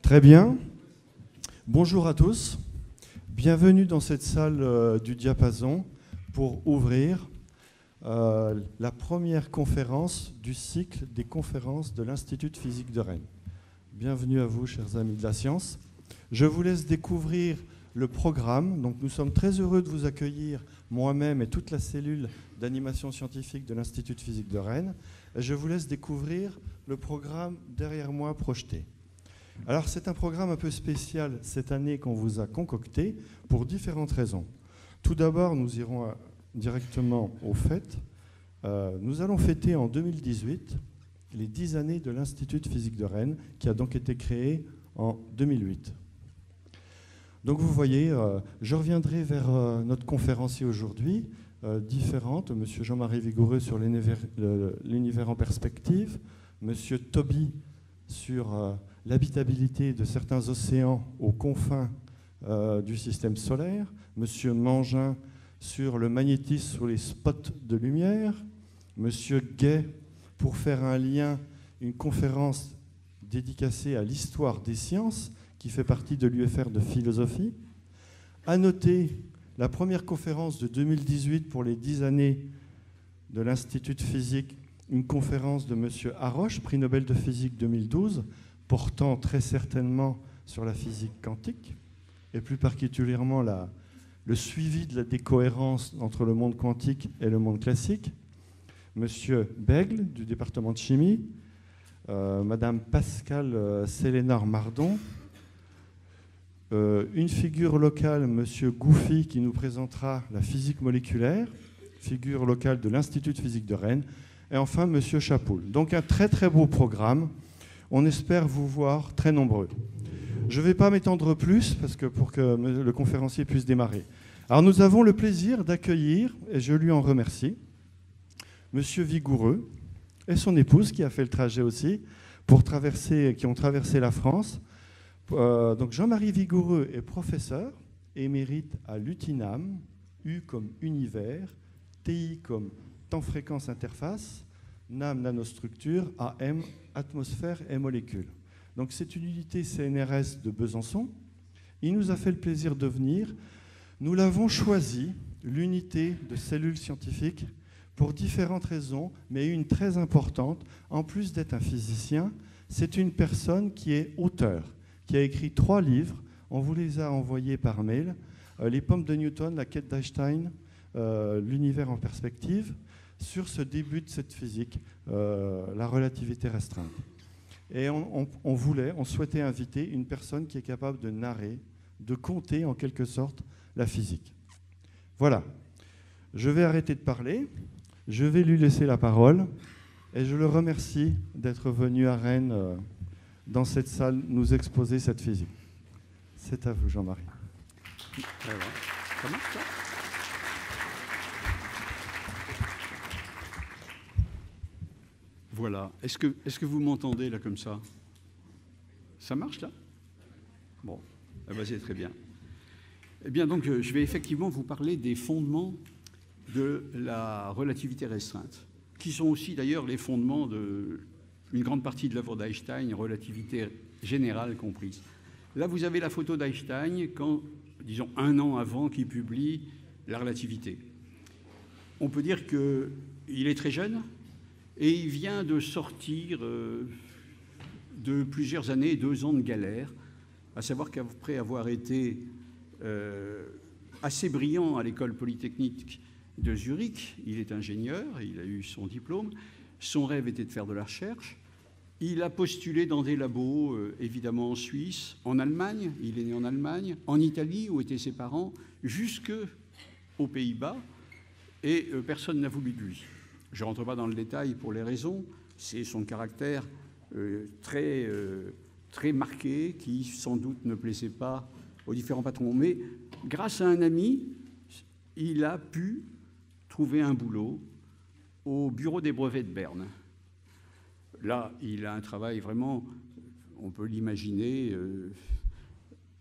Très bien. Bonjour à tous. Bienvenue dans cette salle du Diapason pour ouvrir la première conférence du cycle des conférences de l'Institut de physique de Rennes. Bienvenue à vous, chers amis de la science. Je vous laisse découvrir le programme. Donc, nous sommes très heureux de vous accueillir, moi-même et toute la cellule d'animation scientifique de l'Institut de physique de Rennes. Et je vous laisse découvrir le programme derrière moi projeté. Alors, c'est un programme un peu spécial cette année qu'on vous a concocté pour différentes raisons. Tout d'abord, nous irons directement au fait. Nous allons fêter en 2018 les 10 années de l'Institut de physique de Rennes, qui a donc été créé en 2008. Donc vous voyez, je reviendrai vers notre conférencier aujourd'hui, différentes, M. Jean-Marie Vigoureux sur l'univers en perspective, M. Toby sur l'habitabilité de certains océans aux confins du système solaire, M. Mangin sur le magnétisme sur les spots de lumière, M. Gay pour faire un lien, une conférence dédicacée à l'histoire des sciences, qui fait partie de l'UFR de philosophie. À noter la première conférence de 2018 pour les 10 années de l'Institut de physique, une conférence de M. Haroche, prix Nobel de physique 2012, portant très certainement sur la physique quantique, et plus particulièrement le suivi de la décohérence entre le monde quantique et le monde classique. M. Bègle, du département de chimie, Mme Pascale Sélénard-Mardon, une figure locale, M. Gouffy, qui nous présentera la physique moléculaire, figure locale de l'Institut de physique de Rennes, et enfin M. Chapoul. Donc un très très beau programme. On espère vous voir très nombreux. Je ne vais pas m'étendre plus pour que le conférencier puisse démarrer. Alors nous avons le plaisir d'accueillir, et je lui en remercie, M. Vigoureux et son épouse qui a fait le trajet aussi, qui ont traversé la France. Donc Jean-Marie Vigoureux est professeur émérite à l'UTINAM, U comme univers, TI comme temps-fréquence interface, NAM nanostructure, AM atmosphère et molécules. Donc c'est une unité CNRS de Besançon. Il nous a fait le plaisir de venir. Nous l'avons choisi, l'unité de cellules scientifiques, pour différentes raisons, mais une très importante. En plus d'être un physicien, c'est une personne qui est auteur, qui a écrit 3 livres. On vous les a envoyés par mail. Les pommes de Newton, la quête d'Einstein, l'univers en perspective, sur ce début de cette physique, la relativité restreinte. Et on souhaitait inviter une personne qui est capable de narrer, de conter en quelque sorte la physique. Voilà. Je vais arrêter de parler. Je vais lui laisser la parole. Et je le remercie d'être venu à Rennes, dans cette salle, nous exposer cette physique. C'est à vous, Jean-Marie. Ça marche, ça ? Voilà. Est-ce que vous m'entendez là comme ça ? Ça marche là ? Bon, eh ben, c'est très bien. Eh bien, donc, je vais effectivement vous parler des fondements de la relativité restreinte, qui sont aussi d'ailleurs les fondements d'une grande partie de l'œuvre d'Einstein, relativité générale comprise. Là, vous avez la photo d'Einstein quand, disons, 1 an avant qu'il publie la relativité. On peut dire qu'il est très jeune et il vient de sortir de plusieurs années, 2 ans de galère, à savoir qu'après avoir été assez brillant à l'école polytechnique de Zurich, il est ingénieur, il a eu son diplôme, son rêve était de faire de la recherche. Il a postulé dans des labos, évidemment en Suisse, en Allemagne, il est né en Allemagne, en Italie, où étaient ses parents, jusqu'aux Pays-Bas, et personne n'a voulu de lui. Je ne rentre pas dans le détail pour les raisons, c'est son caractère très marqué, qui sans doute ne plaisait pas aux différents patrons. Mais grâce à un ami, il a pu trouver un boulot au bureau des brevets de Berne. Là, il a un travail vraiment, on peut l'imaginer,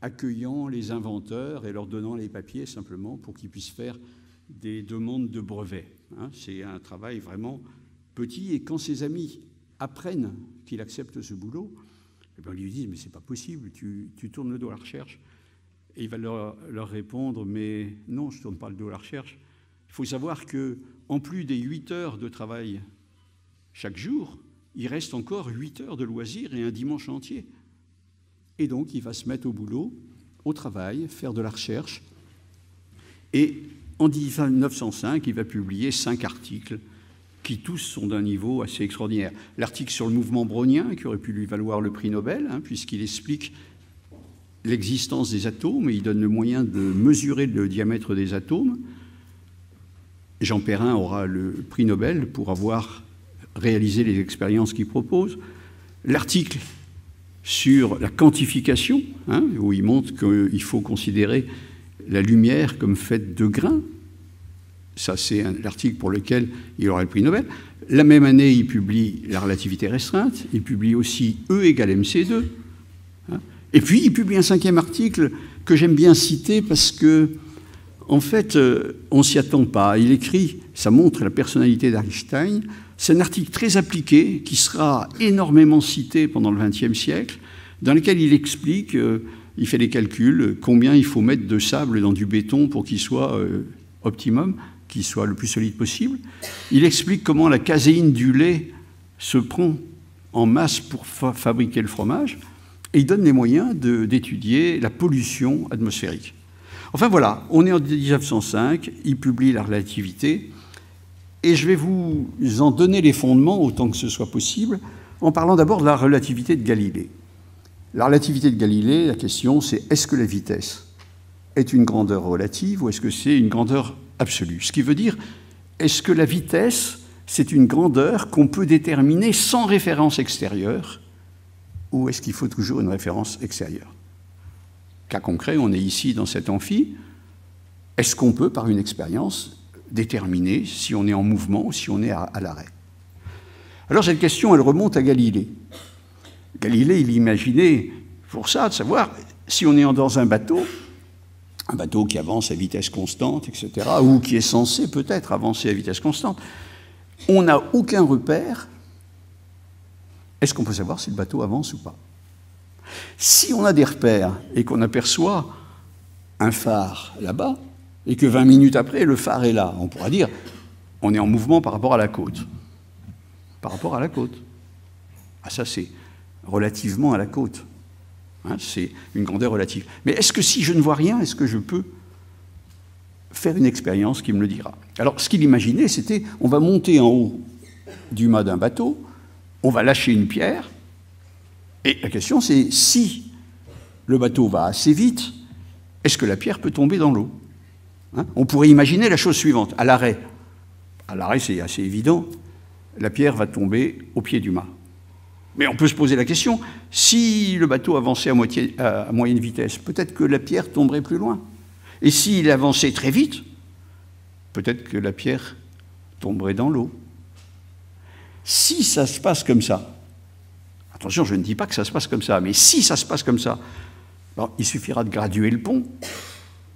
accueillant les inventeurs et leur donnant les papiers simplement pour qu'ils puissent faire des demandes de brevets. C'est un travail vraiment petit. Et quand ses amis apprennent qu'il accepte ce boulot, Et bien, ils lui disent, mais c'est pas possible, tu tournes le dos à la recherche. Et il va leur répondre, mais non, je ne tourne pas le dos à la recherche. Il faut savoir qu'en plus des 8 heures de travail chaque jour, il reste encore 8 heures de loisirs et un dimanche entier. Et donc, il va se mettre au boulot, au travail, faire de la recherche. Et en 1905, il va publier 5 articles qui tous sont d'un niveau assez extraordinaire. L'article sur le mouvement brownien, qui aurait pu lui valoir le prix Nobel, puisqu'il explique l'existence des atomes et il donne le moyen de mesurer le diamètre des atomes. Jean Perrin aura le prix Nobel pour avoir réalisé les expériences qu'il propose. L'article sur la quantification, où il montre qu'il faut considérer la lumière comme faite de grains. Ça, c'est l'article pour lequel il aura le prix Nobel. La même année, il publie la relativité restreinte. Il publie aussi E égale mc2. Et puis, il publie un 5e article que j'aime bien citer parce que, en fait, on ne s'y attend pas. Il écrit, ça montre la personnalité d'Einstein. C'est un article très appliqué qui sera énormément cité pendant le XXe siècle, dans lequel il explique, il fait des calculs, combien il faut mettre de sable dans du béton pour qu'il soit optimum, qu'il soit le plus solide possible. Il explique comment la caséine du lait se prend en masse pour fabriquer le fromage. Et il donne les moyens d'étudier la pollution atmosphérique. Enfin voilà, on est en 1905, il publie la relativité, et je vais vous en donner les fondements autant que ce soit possible, en parlant d'abord de la relativité de Galilée. La relativité de Galilée, la question c'est est-ce que la vitesse est une grandeur relative ou est-ce que c'est une grandeur absolue? Ce qui veut dire, est-ce que la vitesse, c'est une grandeur qu'on peut déterminer sans référence extérieure ou est-ce qu'il faut toujours une référence extérieure? Cas concret, on est ici dans cet amphi. Est-ce qu'on peut, par une expérience, déterminer si on est en mouvement ou si on est à l'arrêt? Alors cette question, elle remonte à Galilée. Galilée, il imaginait pour ça de savoir si on est dans un bateau qui avance à vitesse constante, etc., ou qui est censé peut-être avancer à vitesse constante, on n'a aucun repère. Est-ce qu'on peut savoir si le bateau avance ou pas? Si on a des repères et qu'on aperçoit un phare là-bas, et que 20 minutes après, le phare est là, on pourra dire on est en mouvement par rapport à la côte. Par rapport à la côte. Ah, ça, c'est relativement à la côte. C'est une grandeur relative. Mais est-ce que si je ne vois rien, est-ce que je peux faire une expérience qui me le dira? Alors, ce qu'il imaginait, c'était on va monter en haut du mât d'un bateau, on va lâcher une pierre, et la question c'est si le bateau va assez vite, est-ce que la pierre peut tomber dans l'eau? On pourrait imaginer la chose suivante, à l'arrêt. À l'arrêt, c'est assez évident, la pierre va tomber au pied du mât. Mais on peut se poser la question, si le bateau avançait à moyenne vitesse, peut-être que la pierre tomberait plus loin. Et s'il avançait très vite, peut-être que la pierre tomberait dans l'eau. Si ça se passe comme ça, attention, je ne dis pas que ça se passe comme ça, mais si ça se passe comme ça, alors, il suffira de graduer le pont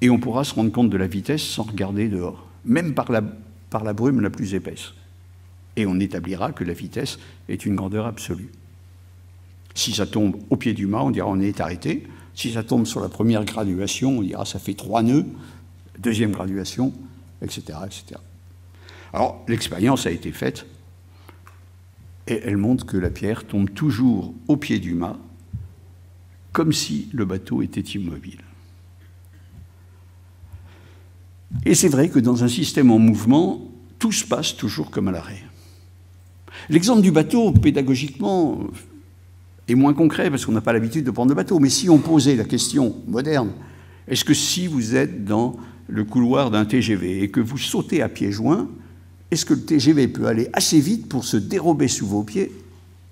et on pourra se rendre compte de la vitesse sans regarder dehors, même par la brume la plus épaisse. Et on établira que la vitesse est une grandeur absolue. Si ça tombe au pied du mât, on dira on est arrêté. Si ça tombe sur la première graduation, on dira ça fait 3 nœuds, deuxième graduation, etc., etc. Alors, l'expérience a été faite et elle montre que la pierre tombe toujours au pied du mât, comme si le bateau était immobile. Et c'est vrai que dans un système en mouvement, tout se passe toujours comme à l'arrêt. L'exemple du bateau, pédagogiquement, est moins concret parce qu'on n'a pas l'habitude de prendre le bateau. Mais si on posait la question moderne, est-ce que si vous êtes dans le couloir d'un TGV et que vous sautez à pieds joints, est-ce que le TGV peut aller assez vite pour se dérober sous vos pieds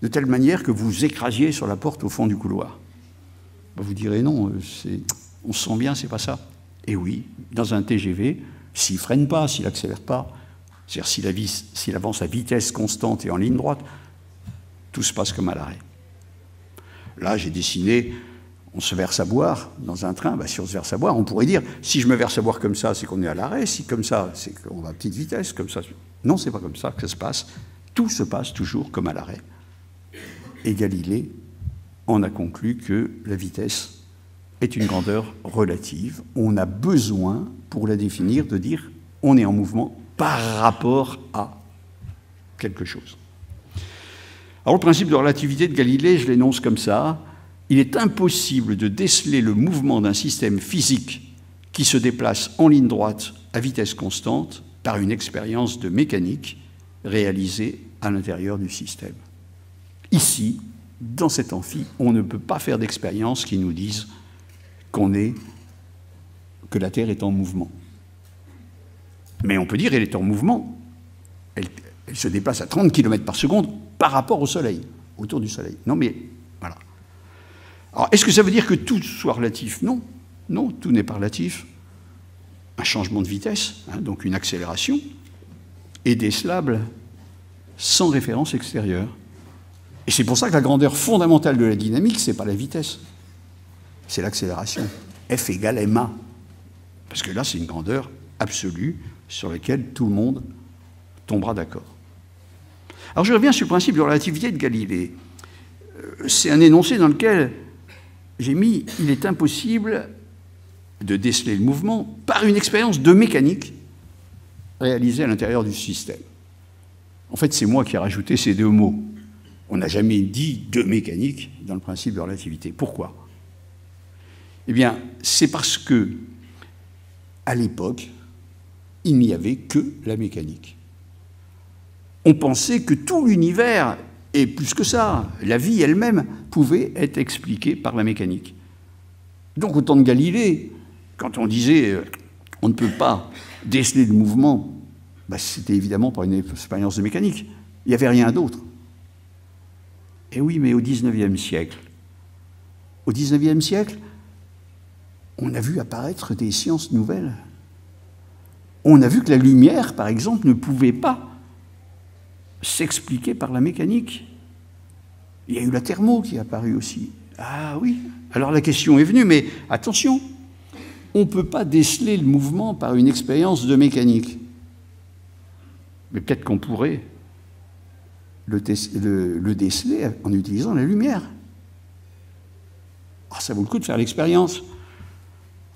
de telle manière que vous écrasiez sur la porte au fond du couloir? Vous direz non, on se sent bien, c'est pas ça. Et oui, dans un TGV, s'il ne freine pas, s'il n'accélère pas, c'est-à-dire s'il avance à vitesse constante et en ligne droite, tout se passe comme à l'arrêt. Là, j'ai dessiné, on se verse à boire dans un train. Si on se verse à boire, on pourrait dire, si je me verse à boire comme ça, c'est qu'on est à l'arrêt, si comme ça, c'est qu'on va à petite vitesse, comme ça. Non, c'est pas comme ça que ça se passe. Tout se passe toujours comme à l'arrêt. Et Galilée on a conclu que la vitesse est une grandeur relative. On a besoin, pour la définir, de dire on est en mouvement par rapport à quelque chose. Alors le principe de relativité de Galilée, je l'énonce comme ça. Il est impossible de déceler le mouvement d'un système physique qui se déplace en ligne droite à vitesse constante par une expérience de mécanique réalisée à l'intérieur du système. Ici, dans cet amphi, on ne peut pas faire d'expériences qui nous disent que la Terre est en mouvement. Mais on peut dire qu'elle est en mouvement. Elle se déplace à 30 km par seconde par rapport au Soleil, autour du Soleil. Non, mais voilà. Alors, est-ce que ça veut dire que tout soit relatif? Non. Non, tout n'est pas relatif. Un changement de vitesse, donc une accélération, est décelable sans référence extérieure. Et c'est pour ça que la grandeur fondamentale de la dynamique, ce n'est pas la vitesse, c'est l'accélération. F égale ma. Parce que là, c'est une grandeur absolue sur laquelle tout le monde tombera d'accord. Alors je reviens sur le principe de relativité de Galilée. C'est un énoncé dans lequel j'ai mis « il est impossible de déceler le mouvement par une expérience de mécanique réalisée à l'intérieur du système ». En fait, c'est moi qui ai rajouté ces deux mots. On n'a jamais dit de mécanique dans le principe de relativité. Pourquoi? Eh bien, c'est parce que, à l'époque, il n'y avait que la mécanique. On pensait que tout l'univers, et plus que ça, la vie elle-même, pouvait être expliquée par la mécanique. Donc, au temps de Galilée, quand on disait on ne peut pas déceler le mouvement, c'était évidemment par une expérience de mécanique. Il n'y avait rien d'autre. Et oui, mais au XIXe siècle, on a vu apparaître des sciences nouvelles. On a vu que la lumière, par exemple, ne pouvait pas s'expliquer par la mécanique. Il y a eu la thermo qui est apparue aussi. Ah oui, alors la question est venue, mais attention, on ne peut pas déceler le mouvement par une expérience de mécanique. Mais peut-être qu'on pourrait le déceler en utilisant la lumière. Ah, ça vaut le coup de faire l'expérience.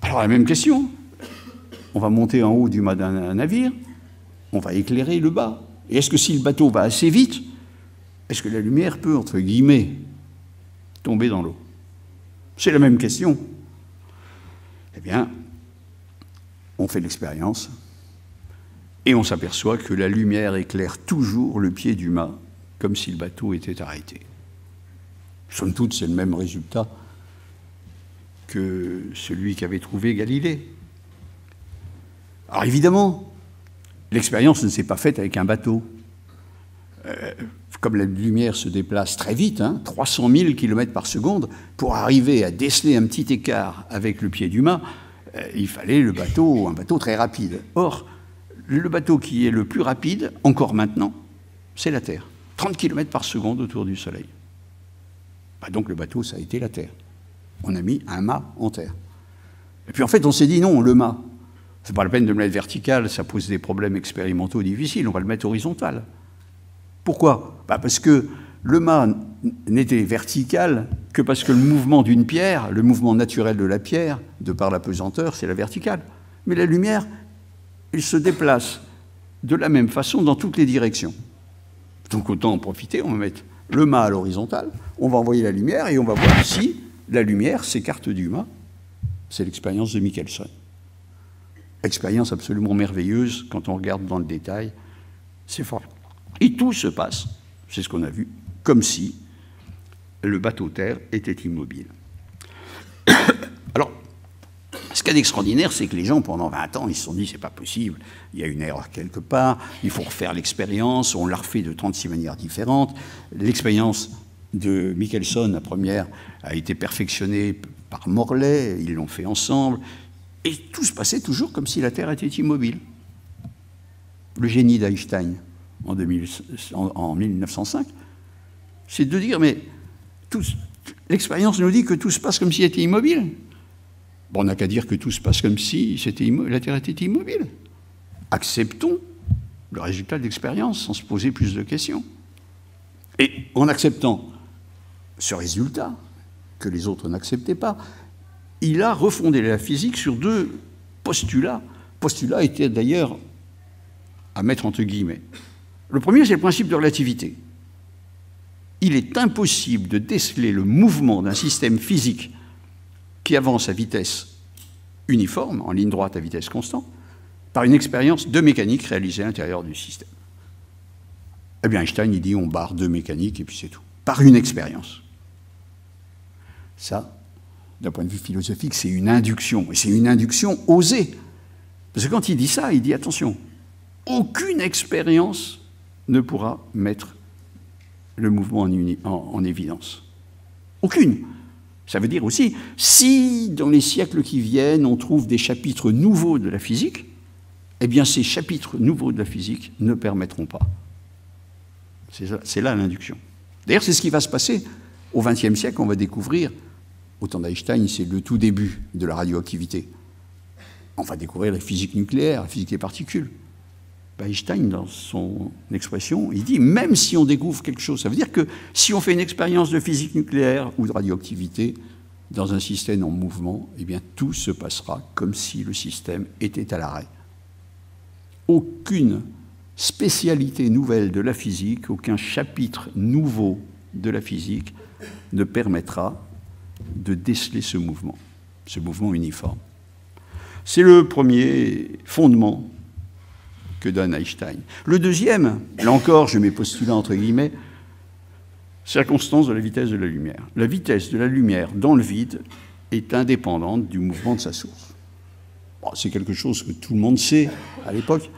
Alors la même question. On va monter en haut du mât d'un navire, on va éclairer le bas. Et est-ce que si le bateau va assez vite, est-ce que la lumière peut, entre guillemets, tomber dans l'eau? C'est la même question. Eh bien, on fait l'expérience et on s'aperçoit que la lumière éclaire toujours le pied du mât, comme si le bateau était arrêté. Somme toute, c'est le même résultat que celui qu'avait trouvé Galilée. Alors évidemment, l'expérience ne s'est pas faite avec un bateau. Comme la lumière se déplace très vite, 300 000 km par seconde, pour arriver à déceler un petit écart avec le pied du mât, il fallait un bateau très rapide. Or, le bateau qui est le plus rapide, encore maintenant, c'est la Terre. 30 km par seconde autour du Soleil. Donc le bateau, ça a été la Terre. On a mis un mât en terre. Et puis en fait, on s'est dit non, le mât, c'est pas la peine de le mettre vertical, ça pose des problèmes expérimentaux difficiles, on va le mettre horizontal. Pourquoi? Parce que le mât n'était vertical que parce que le mouvement d'une pierre, le mouvement naturel de la pierre, de par la pesanteur, c'est la verticale. Mais la lumière, elle se déplace de la même façon dans toutes les directions. Donc autant en profiter, on va mettre le mât à l'horizontale, on va envoyer la lumière et on va voir si la lumière s'écarte du mât. C'est l'expérience de Michelson. Expérience absolument merveilleuse quand on regarde dans le détail. C'est fort. Et tout se passe, c'est ce qu'on a vu, comme si le bateau-terre était immobile. Alors, ce qu'il y a d'extraordinaire, c'est que les gens, pendant 20 ans, ils se sont dit, c'est pas possible, il y a une erreur quelque part, il faut refaire l'expérience, on l'a refait de 36 manières différentes. L'expérience de Michelson, la première, a été perfectionnée par Morley, ils l'ont fait ensemble, et tout se passait toujours comme si la Terre était immobile. Le génie d'Einstein, en 1905, c'est de dire, mais l'expérience nous dit que tout se passe comme s'il était immobile. Bon, on n'a qu'à dire que tout se passe comme si la Terre était immobile. Acceptons le résultat de l'expérience sans se poser plus de questions. Et en acceptant ce résultat, que les autres n'acceptaient pas, il a refondé la physique sur 2 postulats. Postulats étaient d'ailleurs à mettre entre guillemets. Le premier, c'est le principe de relativité. Il est impossible de déceler le mouvement d'un système physique qui avance à vitesse uniforme, en ligne droite à vitesse constante, par une expérience de mécanique réalisée à l'intérieur du système. Eh bien, Einstein, il dit on barre 2 mécaniques et puis c'est tout. Par une expérience. Ça, d'un point de vue philosophique, c'est une induction. Et c'est une induction osée. Parce que quand il dit ça, il dit attention, aucune expérience ne pourra mettre le mouvement en évidence. Aucune. Ça veut dire aussi, si dans les siècles qui viennent, on trouve des chapitres nouveaux de la physique, eh bien ces chapitres nouveaux de la physique ne permettront pas. C'est là l'induction. D'ailleurs, c'est ce qui va se passer au XXe siècle. On va découvrir, au temps d'Einstein, c'est le tout début de la radioactivité. On va découvrir la physique nucléaire, la physique des particules. Einstein, dans son expression, il dit, même si on découvre quelque chose, ça veut dire que si on fait une expérience de physique nucléaire ou de radioactivité dans un système en mouvement, eh bien tout se passera comme si le système était à l'arrêt. Aucune spécialité nouvelle de la physique, aucun chapitre nouveau de la physique ne permettra de déceler ce mouvement uniforme. C'est le premier fondement que donne Einstein. Le deuxième, là encore, je mets postulat entre guillemets, c'est la constance de la vitesse de la lumière. La vitesse de la lumière dans le vide est indépendante du mouvement de sa source. Bon, c'est quelque chose que tout le monde sait à l'époque,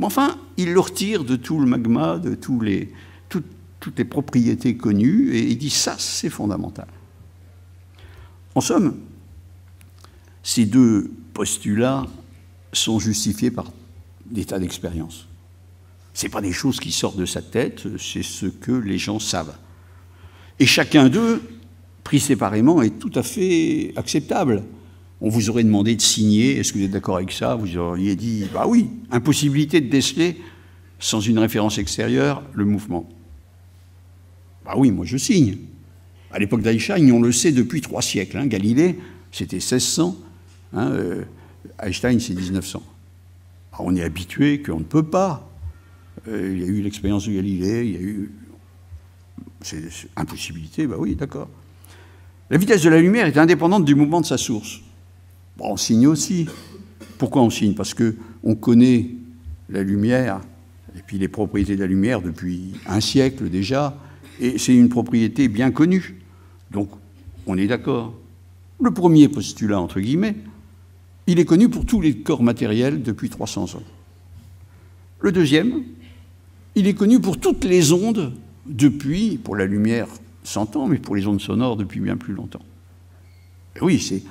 mais enfin, il le retire de tout le magma, de toutes les propriétés connues, et il dit ça, c'est fondamental. En somme, ces 2 postulats sont justifiés par des tas d'expériences. Ce n'est pas des choses qui sortent de sa tête, c'est ce que les gens savent. Et chacun d'eux, pris séparément, est tout à fait acceptable. On vous aurait demandé de signer, est-ce que vous êtes d'accord avec ça? Vous auriez dit, bah oui, impossibilité de déceler, sans une référence extérieure, le mouvement. Bah oui, moi je signe. À l'époque d'Einstein, on le sait depuis 3 siècles. Hein. Galilée, c'était 1600, Einstein, c'est 1900. Alors, on est habitué qu'on ne peut pas. Il y a eu l'expérience de Galilée, il y a eu... C'est impossibilité, bah oui, d'accord. La vitesse de la lumière est indépendante du mouvement de sa source. Bon, on signe aussi. Pourquoi on signe? Parce qu'on connaît la lumière, et puis les propriétés de la lumière depuis 1 siècle déjà, et c'est une propriété bien connue. Donc, on est d'accord. Le premier postulat, entre guillemets, il est connu pour tous les corps matériels depuis 300 ans. Le deuxième, il est connu pour toutes les ondes depuis, pour la lumière 100 ans, mais pour les ondes sonores depuis bien plus longtemps. Et oui, c'est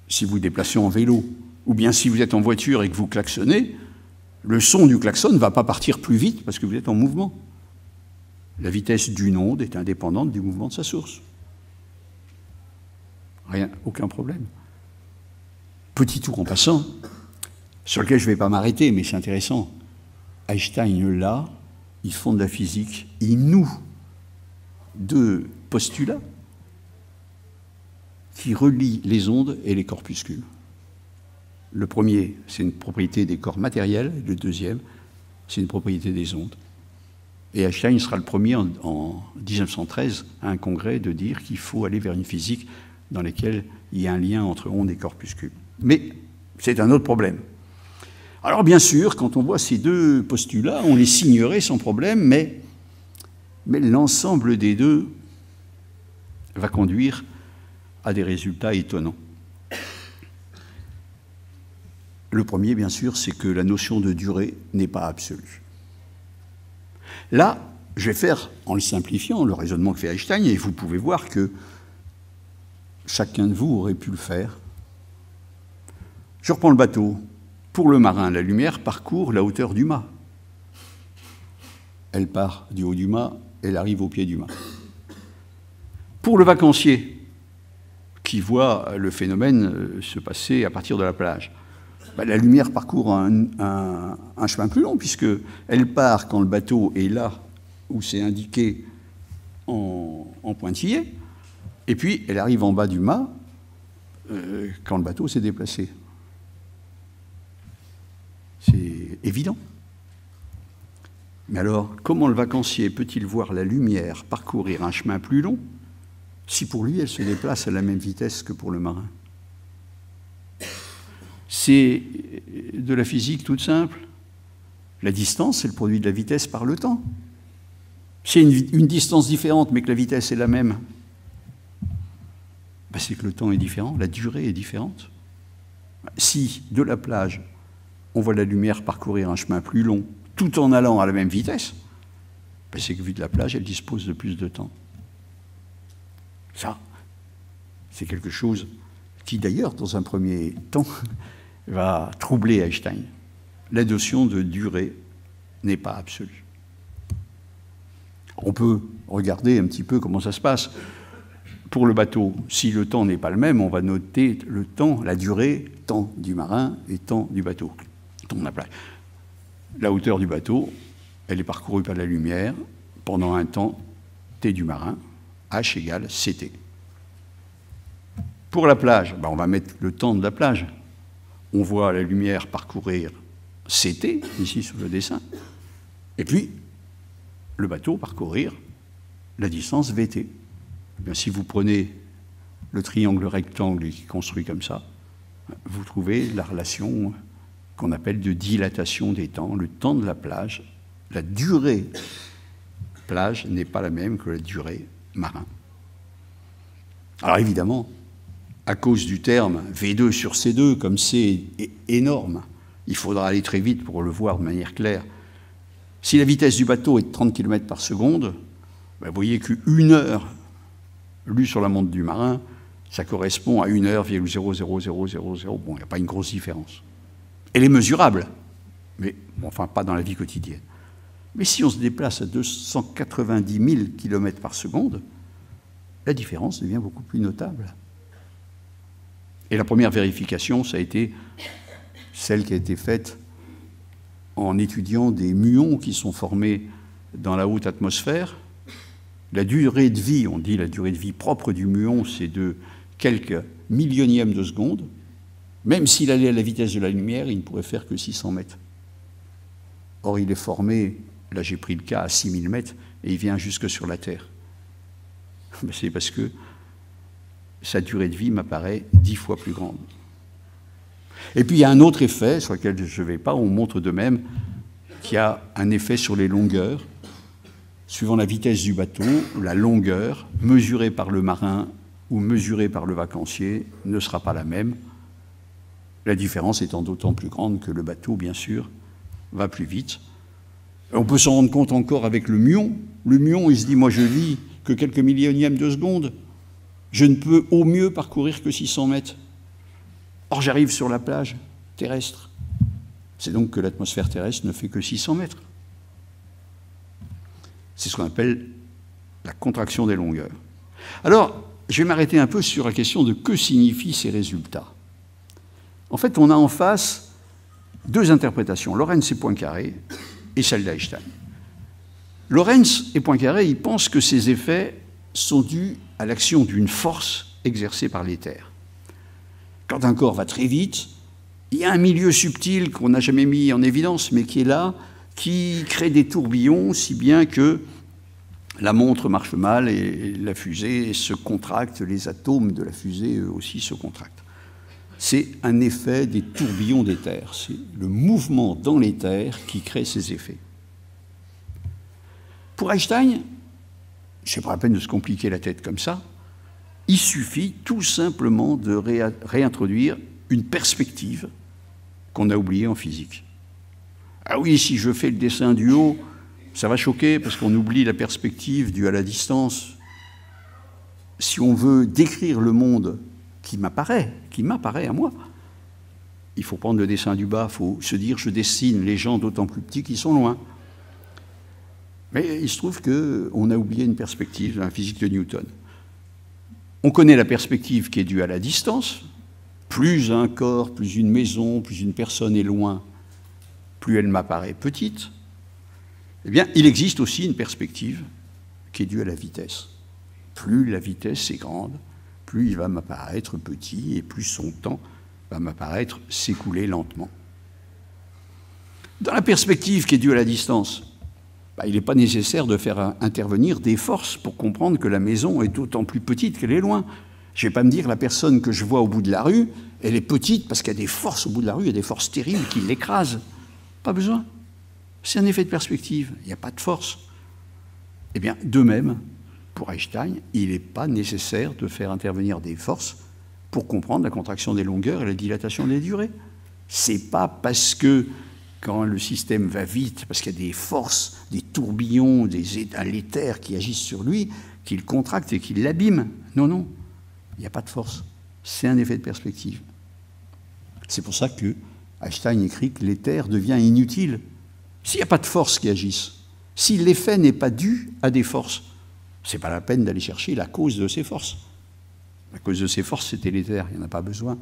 si vous déplacez en vélo, ou bien si vous êtes en voiture et que vous klaxonnez, le son du klaxon ne va pas partir plus vite parce que vous êtes en mouvement. La vitesse d'une onde est indépendante du mouvement de sa source. Rien, aucun problème. Petit tour en passant, sur lequel je ne vais pas m'arrêter, mais c'est intéressant. Einstein, là, il fonde la physique, il noue 2 postulats qui relient les ondes et les corpuscules. Le premier, c'est une propriété des corps matériels, et le deuxième, c'est une propriété des ondes. Et Einstein sera le premier en 1913 à un congrès de dire qu'il faut aller vers une physique dans laquelle il y a un lien entre ondes et corpuscules. Mais c'est un autre problème. Alors bien sûr, quand on voit ces 2 postulats, on les signerait sans problème, mais l'ensemble des 2 va conduire à des résultats étonnants. Le premier, bien sûr, c'est que la notion de durée n'est pas absolue. Là, je vais faire, en le simplifiant, le raisonnement que fait Einstein, et vous pouvez voir que chacun de vous aurait pu le faire. Je reprends le bateau. Pour le marin, la lumière parcourt la hauteur du mât. Elle part du haut du mât, elle arrive au pied du mât. Pour le vacancier, qui voit le phénomène se passer à partir de la plage, la lumière parcourt un chemin plus long, puisqu'elle part quand le bateau est là où c'est indiqué en pointillé, Et puis, elle arrive en bas du mât quand le bateau s'est déplacé. C'est évident. Mais alors, comment le vacancier peut-il voir la lumière parcourir un chemin plus long si pour lui, elle se déplace à la même vitesse que pour le marin? C'est de la physique toute simple. La distance, c'est le produit de la vitesse par le temps. C'est une distance différente, mais que la vitesse est la même. Ben, c'est que le temps est différent, la durée est différente. Si, de la plage, on voit la lumière parcourir un chemin plus long, tout en allant à la même vitesse, ben, c'est que vu de la plage, elle dispose de plus de temps. Ça, c'est quelque chose qui, d'ailleurs, dans un premier temps, va troubler Einstein. La notion de durée n'est pas absolue. On peut regarder un petit peu comment ça se passe. Pour le bateau, si le temps n'est pas le même, on va noter le temps, la durée, temps du marin et temps du bateau. Temps de la plage. La hauteur du bateau, elle est parcourue par la lumière pendant un temps T du marin, H égale CT. Pour la plage, ben on va mettre le temps de la plage. On voit la lumière parcourir CT, ici sur le dessin, et puis le bateau parcourir la distance VT. Eh bien, si vous prenez le triangle rectangle qui est construit comme ça, vous trouvez la relation qu'on appelle de dilatation des temps. Le temps de la plage, la durée plage n'est pas la même que la durée marin. Alors évidemment, à cause du terme V2 sur C2, comme c'est énorme, il faudra aller très vite pour le voir de manière claire. Si la vitesse du bateau est de 30 km par seconde, ben vous voyez qu'une heure lue sur la montre du marin, ça correspond à 1 heure,00000. Bon, il n'y a pas une grosse différence. Elle est mesurable, mais bon, enfin pas dans la vie quotidienne. Mais si on se déplace à 290 000 km par seconde, la différence devient beaucoup plus notable. Et la première vérification, ça a été celle qui a été faite en étudiant des muons qui sont formés dans la haute atmosphère. La durée de vie, on dit la durée de vie propre du muon, c'est de quelques millionièmes de seconde. Même s'il allait à la vitesse de la lumière, il ne pourrait faire que 600 mètres. Or, il est formé, là j'ai pris le cas, à 6000 mètres, et il vient jusque sur la Terre. C'est parce que sa durée de vie m'apparaît 10 fois plus grande. Et puis il y a un autre effet, sur lequel je ne vais pas, on montre de même qu'il y a un effet sur les longueurs. Suivant la vitesse du bateau, la longueur, mesurée par le marin ou mesurée par le vacancier, ne sera pas la même. La différence étant d'autant plus grande que le bateau, bien sûr, va plus vite. On peut s'en rendre compte encore avec le muon. Le muon, il se dit, moi je vis que quelques millionièmes de seconde. Je ne peux au mieux parcourir que 600 mètres. Or, j'arrive sur la plage terrestre. C'est donc que l'atmosphère terrestre ne fait que 600 mètres. C'est ce qu'on appelle la contraction des longueurs. Alors, je vais m'arrêter un peu sur la question de que signifient ces résultats. En fait, on a en face deux interprétations, Lorentz et Poincaré, et celle d'Einstein. Lorentz et Poincaré, ils pensent que ces effets sont dus à l'action d'une force exercée par l'éther. Quand un corps va très vite, il y a un milieu subtil qu'on n'a jamais mis en évidence, mais qui est là, qui crée des tourbillons, si bien que la montre marche mal et la fusée se contracte, les atomes de la fusée, eux aussi, se contractent. C'est un effet des tourbillons d'éther. C'est le mouvement dans l'éther qui crée ces effets. Pour Einstein, c'est pas la peine de se compliquer la tête comme ça, il suffit tout simplement de réintroduire une perspective qu'on a oubliée en physique. Ah oui, si je fais le dessin du haut, ça va choquer parce qu'on oublie la perspective due à la distance. Si on veut décrire le monde qui m'apparaît à moi, il faut prendre le dessin du bas, il faut se dire je dessine les gens d'autant plus petits qu'ils sont loin. Mais il se trouve qu'on a oublié une perspective dans la physique de Newton. On connaît la perspective qui est due à la distance. Plus un corps, plus une maison, plus une personne est loin, plus elle m'apparaît petite. Eh bien, il existe aussi une perspective qui est due à la vitesse. Plus la vitesse est grande, plus il va m'apparaître petit et plus son temps va m'apparaître s'écouler lentement. Dans la perspective qui est due à la distance, il n'est pas nécessaire de faire intervenir des forces pour comprendre que la maison est d'autant plus petite qu'elle est loin. Je ne vais pas me dire la personne que je vois au bout de la rue, elle est petite parce qu'il y a des forces au bout de la rue, il y a des forces terribles qui l'écrasent. Pas besoin. C'est un effet de perspective, il n'y a pas de force. Eh bien, de même, pour Einstein, il n'est pas nécessaire de faire intervenir des forces pour comprendre la contraction des longueurs et la dilatation des durées. Ce n'est pas parce que quand le système va vite, parce qu'il y a des forces, des tourbillons, l'éther qui agissent sur lui, qu'il contracte et qu'il l'abîme. Non, non, il n'y a pas de force. C'est un effet de perspective. C'est pour ça que Einstein écrit que l'éther devient inutile. S'il n'y a pas de forces qui agissent, si l'effet n'est pas dû à des forces, ce n'est pas la peine d'aller chercher la cause de ces forces. La cause de ces forces, c'était l'éther, il n'y en a pas besoin.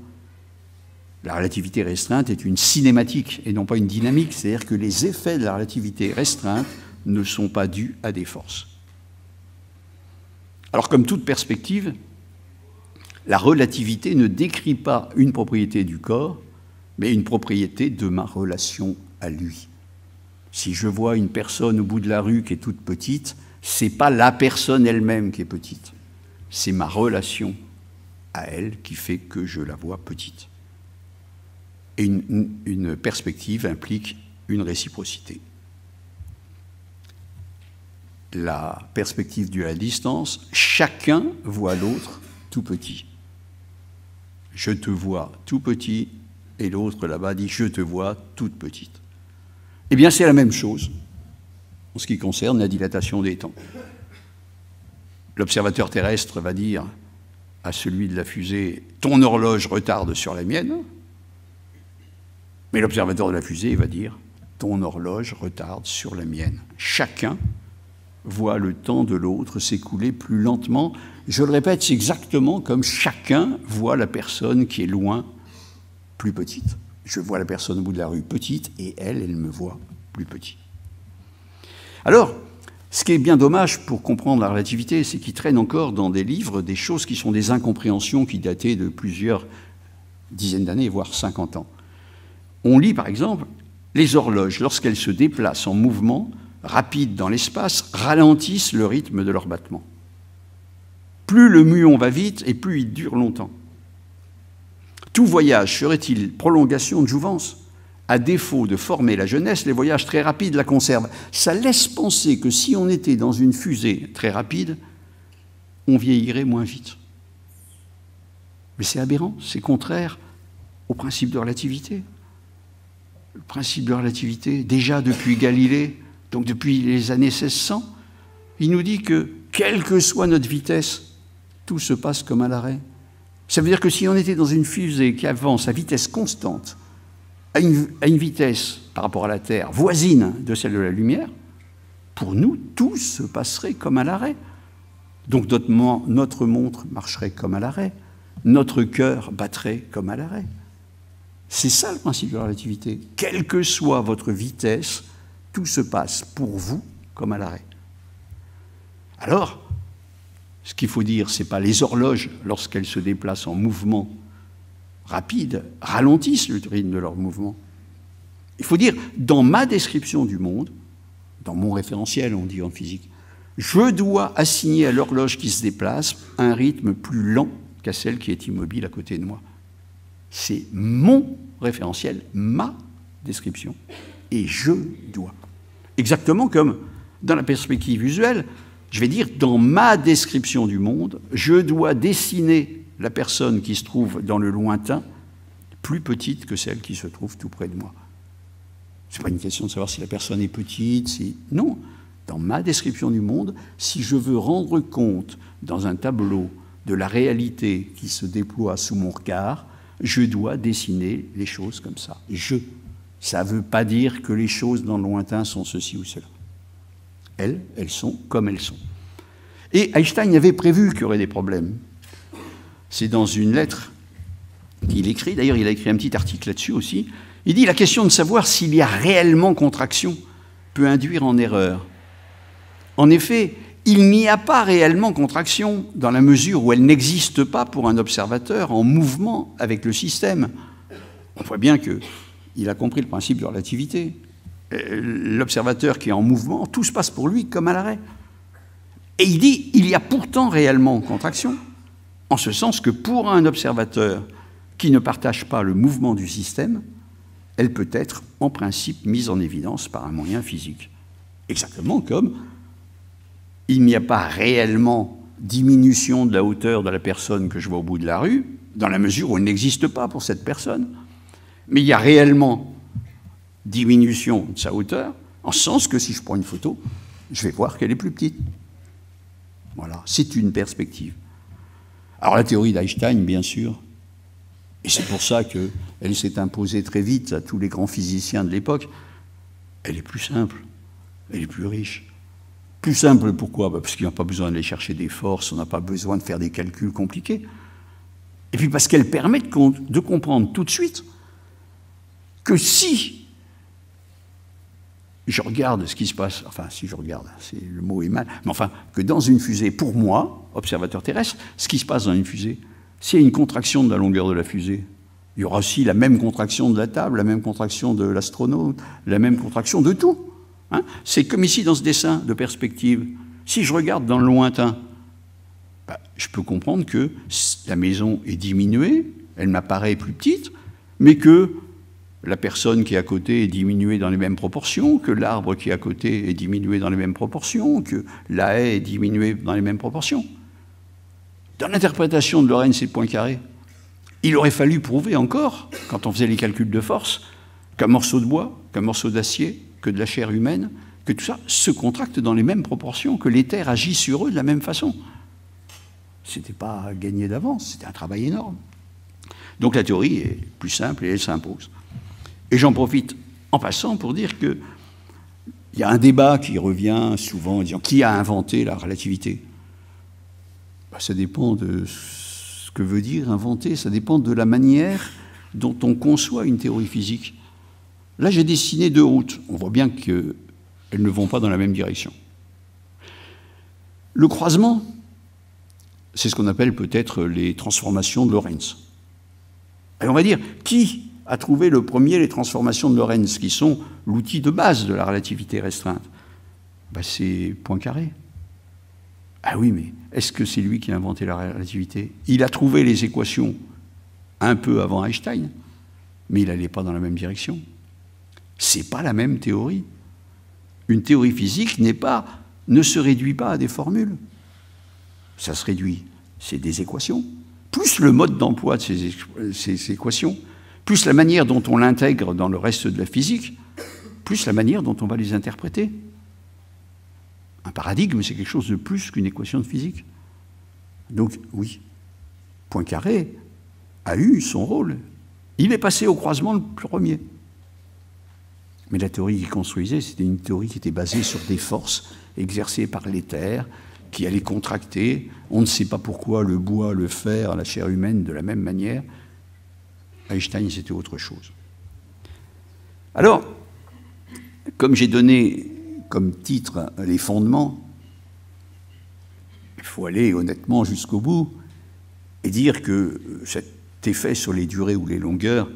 La relativité restreinte est une cinématique et non pas une dynamique, c'est-à-dire que les effets de la relativité restreinte ne sont pas dus à des forces. Alors, comme toute perspective, la relativité ne décrit pas une propriété du corps, mais une propriété de ma relation à lui. Si je vois une personne au bout de la rue qui est toute petite, ce n'est pas la personne elle-même qui est petite, c'est ma relation à elle qui fait que je la vois petite. Et une perspective implique une réciprocité. La perspective due à la distance, chacun voit l'autre tout petit. Je te vois tout petit, et l'autre là-bas dit je te vois toute petite. Eh bien, c'est la même chose en ce qui concerne la dilatation des temps. L'observateur terrestre va dire à celui de la fusée « ton horloge retarde sur la mienne », mais l'observateur de la fusée va dire « ton horloge retarde sur la mienne ». Chacun voit le temps de l'autre s'écouler plus lentement. Je le répète, c'est exactement comme chacun voit la personne qui est loin plus petite. Je vois la personne au bout de la rue petite et elle me voit plus petit. Alors, ce qui est bien dommage pour comprendre la relativité, c'est qu'il traîne encore dans des livres des choses qui sont des incompréhensions qui dataient de plusieurs dizaines d'années, voire 50 ans. On lit par exemple les horloges, lorsqu'elles se déplacent en mouvement rapide dans l'espace, ralentissent le rythme de leur battement. Plus le muon va vite et plus il dure longtemps. Tout voyage serait-il prolongation de jouvence? À défaut de former la jeunesse, les voyages très rapides la conservent. Ça laisse penser que si on était dans une fusée très rapide, on vieillirait moins vite. Mais c'est aberrant, c'est contraire au principe de relativité. Le principe de relativité, déjà depuis Galilée, donc depuis les années 1600, il nous dit que, quelle que soit notre vitesse, tout se passe comme à l'arrêt. Ça veut dire que si on était dans une fusée qui avance à vitesse constante, à une vitesse par rapport à la Terre voisine de celle de la lumière, pour nous, tout se passerait comme à l'arrêt. Donc notre montre marcherait comme à l'arrêt, notre cœur battrait comme à l'arrêt. C'est ça le principe de la relativité. Quelle que soit votre vitesse, tout se passe pour vous comme à l'arrêt. Alors, ce qu'il faut dire, ce n'est pas les horloges, lorsqu'elles se déplacent en mouvement rapide, ralentissent le rythme de leur mouvement. Il faut dire, dans ma description du monde, dans mon référentiel, on dit en physique, je dois assigner à l'horloge qui se déplace un rythme plus lent qu'à celle qui est immobile à côté de moi. C'est mon référentiel, ma description, et je dois. Exactement comme dans la perspective usuelle, je vais dire, dans ma description du monde, je dois dessiner la personne qui se trouve dans le lointain plus petite que celle qui se trouve tout près de moi. Ce n'est pas une question de savoir si la personne est petite, non. Dans ma description du monde, si je veux rendre compte dans un tableau de la réalité qui se déploie sous mon regard, je dois dessiner les choses comme ça. Ça ne veut pas dire que les choses dans le lointain sont ceci ou cela. Elles sont comme elles sont. Et Einstein avait prévu qu'il y aurait des problèmes. C'est dans une lettre qu'il écrit, d'ailleurs il a écrit un petit article là-dessus aussi, il dit « La question de savoir s'il y a réellement contraction peut induire en erreur. En effet, il n'y a pas réellement contraction dans la mesure où elle n'existe pas pour un observateur en mouvement avec le système. On voit bien qu'il a compris le principe de relativité. L'observateur qui est en mouvement, tout se passe pour lui comme à l'arrêt. Et il dit, il y a pourtant réellement contraction, en ce sens que pour un observateur qui ne partage pas le mouvement du système, elle peut être en principe mise en évidence par un moyen physique. Exactement comme il n'y a pas réellement diminution de la hauteur de la personne que je vois au bout de la rue, dans la mesure où elle n'existe pas pour cette personne. Mais il y a réellement diminution de sa hauteur, en ce sens que si je prends une photo, je vais voir qu'elle est plus petite. Voilà, c'est une perspective. Alors la théorie d'Einstein, bien sûr, et c'est pour ça qu'elle s'est imposée très vite à tous les grands physiciens de l'époque, elle est plus simple, elle est plus riche. Plus simple, pourquoi? Parce qu'il n'y a pas besoin d'aller chercher des forces, on n'a pas besoin de faire des calculs compliqués. Et puis parce qu'elle permet de comprendre tout de suite que si je regarde ce qui se passe, enfin si je regarde, le mot est mal, mais enfin que dans une fusée, pour moi, observateur terrestre, ce qui se passe dans une fusée, s'il y a une contraction de la longueur de la fusée, il y aura aussi la même contraction de la table, la même contraction de l'astronaute, la même contraction de tout. Hein? C'est comme ici dans ce dessin de perspective. Si je regarde dans le lointain, je peux comprendre que la maison est diminuée, elle m'apparaît plus petite, mais que la personne qui est à côté est diminuée dans les mêmes proportions, que l'arbre qui est à côté est diminué dans les mêmes proportions, que la haie est diminuée dans les mêmes proportions. Dans l'interprétation de Lorentz et de Poincaré, il aurait fallu prouver encore, quand on faisait les calculs de force, qu'un morceau de bois, qu'un morceau d'acier, que de la chair humaine, que tout ça se contracte dans les mêmes proportions, que l'éther agit sur eux de la même façon. Ce n'était pas gagné d'avance, c'était un travail énorme. Donc la théorie est plus simple et elle s'impose. Et j'en profite en passant pour dire qu'il y a un débat qui revient souvent en disant qui a inventé la relativité? Ça dépend de ce que veut dire inventer, ça dépend de la manière dont on conçoit une théorie physique. Là, j'ai dessiné deux routes. On voit bien qu'elles ne vont pas dans la même direction. Le croisement, c'est ce qu'on appelle peut-être les transformations de Lorentz. Et on va dire, qui a trouvé le premier les transformations de Lorentz, qui sont l'outil de base de la relativité restreinte? C'est Poincaré. Ah oui, mais est-ce que c'est lui qui a inventé la relativité? Il a trouvé les équations un peu avant Einstein, mais il n'allait pas dans la même direction. Ce n'est pas la même théorie. Une théorie physique ne se réduit pas à des formules. Ça se réduit, c'est des équations, plus le mode d'emploi de ces équations, plus la manière dont on l'intègre dans le reste de la physique, plus la manière dont on va les interpréter. Un paradigme, c'est quelque chose de plus qu'une équation de physique. Donc, oui, Poincaré a eu son rôle. Il est passé au croisement le premier. Mais la théorie qu'il construisait, c'était une théorie qui était basée sur des forces exercées par l'éther, qui allaient contracter. On ne sait pas pourquoi le bois, le fer, la chair humaine de la même manière. Einstein, c'était autre chose. Alors, comme j'ai donné comme titre les fondements, il faut aller honnêtement jusqu'au bout et dire que cet effet sur les durées ou les longueurs,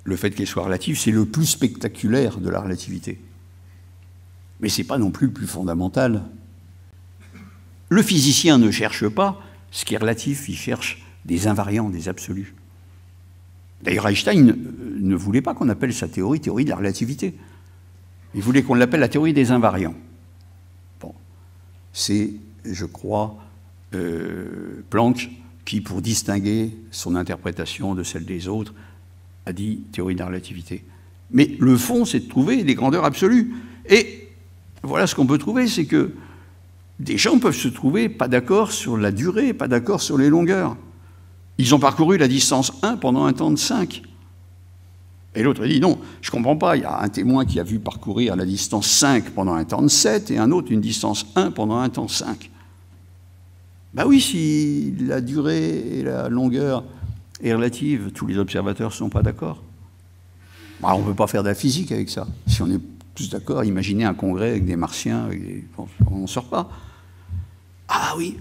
le fait qu'elle soit relative, c'est le plus spectaculaire de la relativité. Mais ce n'est pas non plus le plus fondamental. Le physicien ne cherche pas ce qui est relatif, il cherche des invariants, des absolus. D'ailleurs, Einstein ne voulait pas qu'on appelle sa théorie de la relativité. Il voulait qu'on l'appelle la théorie des invariants. Bon, c'est, je crois, Planck qui, pour distinguer son interprétation de celle des autres, a dit théorie de la relativité. Mais le fond, c'est de trouver les grandeurs absolues. Et voilà ce qu'on peut trouver, c'est que des gens peuvent se trouver pas d'accord sur la durée, pas d'accord sur les longueurs. Ils ont parcouru la distance 1 pendant un temps de 5. Et l'autre dit non, je ne comprends pas, il y a un témoin qui a vu parcourir la distance 5 pendant un temps de 7 et un autre une distance 1 pendant un temps 5. Ben oui, si la durée et la longueur est relative, tous les observateurs ne sont pas d'accord. Ben, on ne peut pas faire de la physique avec ça. Si on est tous d'accord, imaginez un congrès avec des martiens, on n'en sort pas. Ah oui,